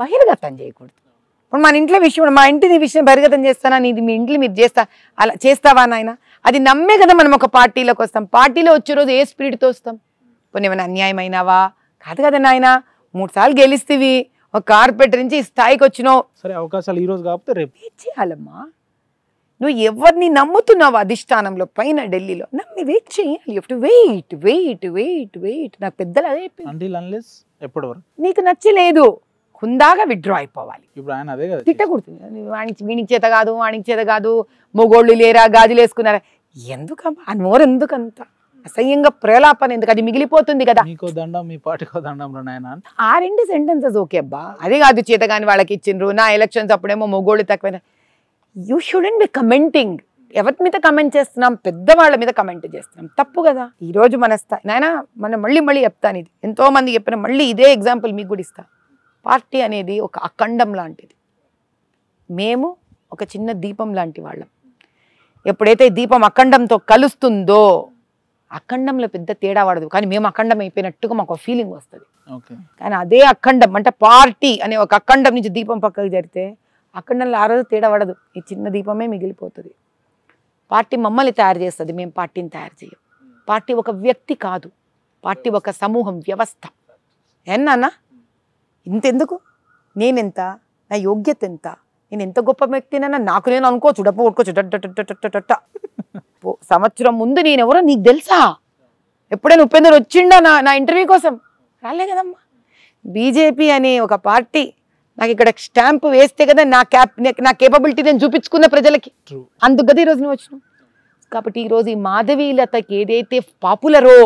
బహిర్గతం చేయకూడదు. ఇప్పుడు మన ఇంట్లో విషయం, మా ఇంటిని విషయం బహిర్గతం చేస్తానా, నీది మీ ఇంట్లో మీరు అలా చేస్తావా నాయన? అది నమ్మే కదా మనం ఒక పార్టీలోకి వస్తాం. పార్టీలో వచ్చే రోజు ఏ స్పిరిట్తో వస్తాం? కొన్ని ఏమైనా అన్యాయమైనావా? కాదు కదా నాయన. 3 సార్లు గెలిస్తేవి, ఒక కార్పొరేటర్ నుంచి ఈ స్థాయికి వచ్చినావు. సరే, అవకాశాలు ఈ రోజు కాకపోతే రేపు చేయాలమ్మా. నువ్వు ఎవరిని నమ్ముతున్నావు అధిష్టానంలో పైన ఢిల్లీలో, నమ్మి వెయిట్ చేయాలి. వెయిట్. నాకు పెద్దలు అదే ఎప్పటి వరకు నీకు నచ్చలేదు హుందాగా విత్డ్రా అయిపోవాలి. ఇప్పుడు ఆయన అదే కదా తిట్టకూడదు. వీనికి చేత కాదు, మొగోళ్ళు లేరా, గాజులు వేసుకున్నారా, ఎందుకమ్మా ఆ నోరు ఎందుకంత అసహ్యంగా ప్రలాపన ఎందుకు? అది మిగిలిపోతుంది కదా. మీకో దండం, మీ పార్టీకో దండం నాయన. ఆ 2 సెంటెన్సెస్ ఓకే అబ్బా. అదే కాదు, చేత కాని వాళ్ళకి ఇచ్చిండ్రు, నా ఎలక్షన్స్ అప్పుడేమో మొగోళ్ళు తక్కువ. You shouldn't be commenting. ఎవరి మీద కమెంట్ చేస్తున్నాం? పెద్దవాళ్ళ మీద కమెంట్ చేస్తున్నాం, తప్పు కదా. ఈ రోజు మన స్థాయి నాయన, మనం మళ్ళీ చెప్తాను, ఇది ఎంతో మంది చెప్పిన, మళ్ళీ ఇదే ఎగ్జాంపుల్ మీకు కూడా ఇస్తా. పార్టీ అనేది ఒక అఖండం లాంటిది. మేము ఒక చిన్న దీపం లాంటి వాళ్ళం. ఎప్పుడైతే దీపం అఖండంతో కలుస్తుందో అఖండంలో పెద్ద తేడా పడదు, కానీ మేము అఖండం అయిపోయినట్టుగా మాకు ఫీలింగ్ వస్తుంది. కానీ అదే అఖండం అంటే పార్టీ అనే ఒక అఖండం నుంచి దీపం పక్కకు జరిగితే అఖండంలో ఆ రోజు తేడా పడదు, ఈ చిన్న దీపమే మిగిలిపోతుంది. పార్టీ మమ్మల్ని తయారు చేస్తుంది, మేము పార్టీని తయారు చేయం. పార్టీ ఒక వ్యక్తి కాదు, పార్టీ ఒక సమూహం, వ్యవస్థ. ఏనా ఇంతెందుకు? నేనెంత, నా యోగ్యత ఎంత, నేను ఎంత గొప్ప వ్యక్తినైనా నాకు నేను అనుకోవచ్చు, డబ్బు కొట్టుకోవచ్చు. సంవత్సరం ముందు నేనెవరో నీకు తెలుసా? ఎప్పుడైనా ఉపేందర్ వచ్చిండా నా ఇంటర్వ్యూ కోసం? రాలే కదమ్మా. బీజేపీ అనే ఒక పార్టీ నాకు ఇక్కడ స్టాంప్ వేస్తే కదా నా కేపబిలిటీ నేను చూపించుకున్న ప్రజలకి. అందుకు కదా ఈరోజు నువ్వు వచ్చినావు. కాబట్టి ఈరోజు ఈ మాధవీలతకి ఏదైతే పాపులరో,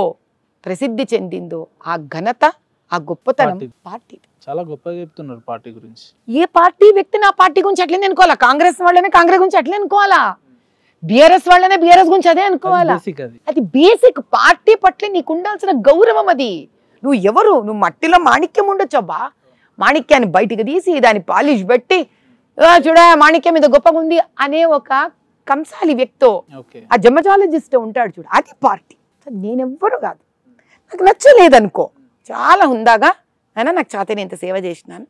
ప్రసిద్ధి చెందిందో, ఆ ఘనత ఆ గొప్పతనం పార్టీ. పార్టీ. చాలా గొప్పగా చెప్తున్నారు పార్టీ గురించి. ఏ పార్టీ వ్యక్తిని ఆ పార్టీ గురించి అట్లనే అనుకోవాలా, కాంగ్రెస్ వాళ్ళనే కాంగ్రెస్ గురించి అట్లే అనుకోవాలా, బీఆర్ఎస్ వాళ్ళనే బీఆర్ఎస్ గురించి అదే అనుకోవాలా. బేసిక్ అది. అది బేసిక్. పార్టీ పట్ల నీకు ఉండాల్సిన గౌరవం అది. నువ్వు ఎవరు, నువ్వు మట్టిలో మాణిక్యం ఉండొచ్చబ్బా, మాణిక్యాన్ని బయటికి తీసి దాన్ని పాలిష్ పెట్టి చూడ మాణిక్యం మీద గొప్పగా ఉంది అనే ఒక కంసాలి వ్యక్తో, ఓకే. ఆ జమజాలజిస్ట్ ఉంటాడు చూడు, అది పార్టీ. నేనెవ్వరు కాదు, నాకు నచ్చలేదనుకో, చాలా హుందాగా అయినా నాకు చేతనే ఇంత సేవ చేసినాను,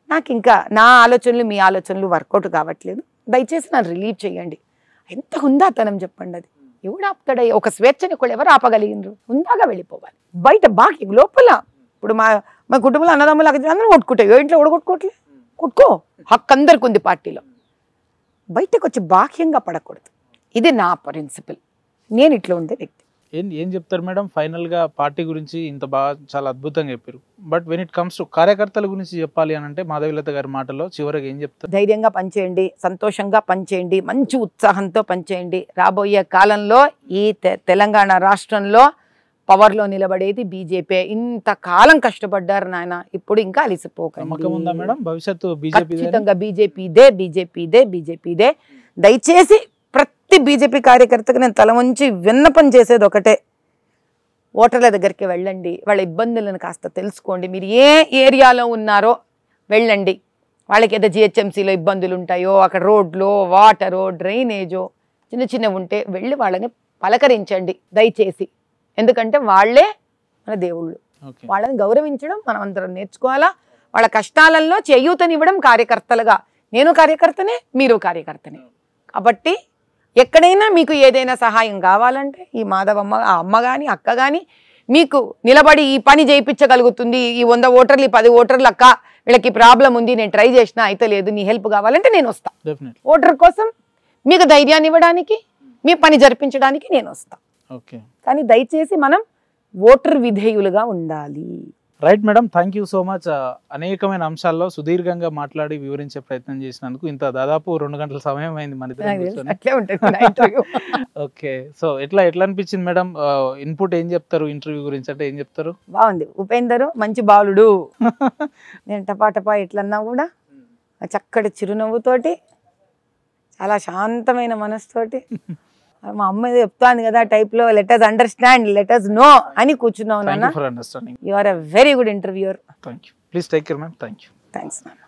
నాకు ఇంకా నా ఆలోచనలు మీ ఆలోచనలు వర్కౌట్ కావట్లేదు, దయచేసి నన్ను రిలీవ్ చేయండి. ఎంత హుందాతనం చెప్పండి అది. ఎవడు ఆపుతాడ? ఒక స్వేచ్ఛని కూడా ఎవరు ఆపగలిగినరు? హుందాగా వెళ్ళిపోవాలి. బయట బాకి లోపల ఇప్పుడు మా కుటుంబంలో అన్నదమ్ములు అందరూ కొట్టుకుంటాయి, ఇంట్లో ఓడగొట్టుకోవట్లే, కొట్టుకో, హక్కు అందరికి ఉంది పార్టీలో. బయటకు వచ్చి బాహ్యంగా పడకూడదు. ఇది నా ప్రిన్సిపల్. నేను ఇట్లా ఉండే వ్యక్తి. ఏం చెప్తారు మేడం ఫైనల్ గా పార్టీ గురించి? ఇంత బాగా చాలా అద్భుతంగా చెప్పారు. But when it comes to కార్యకర్తల గురించి చెప్పాలి అని అంటే మాధవీలత గారి మాటలో చివరికి ఏం చెప్తారు? ధైర్యంగా పనిచేయండి, సంతోషంగా పనిచేయండి, మంచి ఉత్సాహంతో పనిచేయండి. రాబోయే కాలంలో ఈ తెలంగాణ రాష్ట్రంలో పవర్లో నిలబడేది బీజేపీ. ఇంతకాలం కష్టపడ్డారు నాయన, ఇప్పుడు ఇంకా అలిసిపోకండి. నమ్మకం ఉందా మేడం భవిష్యత్తు బీజేపీ? ఖచ్చితంగా బీజేపీదే. దయచేసి ప్రతి బీజేపీ కార్యకర్తకు నేను తల వంచి విన్నపం చేసేది ఒకటే, ఓటర్ల దగ్గరికి వెళ్ళండి, వాళ్ళ ఇబ్బందులను కాస్త తెలుసుకోండి. మీరు ఏ ఏరియాలో ఉన్నారో వెళ్ళండి. వాళ్ళకి ఏదో జిహెచ్ఎంసీలో ఇబ్బందులు ఉంటాయో, అక్కడ రోడ్లో వాటరో డ్రైనేజో చిన్నవి ఉంటే వెళ్ళి వాళ్ళని పలకరించండి దయచేసి. ఎందుకంటే వాళ్ళే మన దేవుళ్ళు, వాళ్ళని గౌరవించడం మనం అందరం నేర్చుకోవాలా. వాళ్ళ కష్టాలలో చేయూతనివ్వడం కార్యకర్తలుగా. నేను కార్యకర్తనే, మీరు కార్యకర్తనే. కాబట్టి ఎక్కడైనా మీకు ఏదైనా సహాయం కావాలంటే ఈ మాధవమ్మ, ఆ అమ్మ కానీ అక్క కానీ మీకు నిలబడి ఈ పని చేయించగలుగుతుంది. ఈ 100 ఓటర్లు 10 ఓటర్లు అక్క వీళ్ళకి ప్రాబ్లం ఉంది, నేను ట్రై చేసినా అయితే లేదు, నీ హెల్ప్ కావాలంటే నేను వస్తా. ఓటర్ కోసం మీకు ధైర్యాన్ని ఇవ్వడానికి, మీ పని జరిపించడానికి నేను వస్తా. కానీ దయచేసి మనం ఓటర్ విధేయులుగా ఉండాలి. Right madam, thank you so much. అనేకమైన అంశాల్లో సుదీర్ఘంగా మాట్లాడి వివరించే ప్రయత్నం చేసినందుకు. ఇంత దాదాపు 2 గంటల సమయం అయింది మన ఇద్దరు. ఓకే, సో ఎట్లా అనిపించింది మేడం? ఇన్పుట్ ఏం చెప్తారు ఇంటర్వ్యూ గురించి? అంటే ఏం చెప్తారు? బాగుంది, ఉపేందర్ మంచి బాలుడు. నేను టపా ఎట్లన్నా కూడా చక్కటి చిరునవ్వుతోటి, చాలా శాంతమైన మనసుతోటి, మా అమ్మ చెప్తాను కదా టైప్లో, let us understand, let us know అని కూర్చున్నావు నాన్న. For understanding. You are a very good interviewer. Thank you. Please take care ma'am. Thank you. Thanks నాన్న.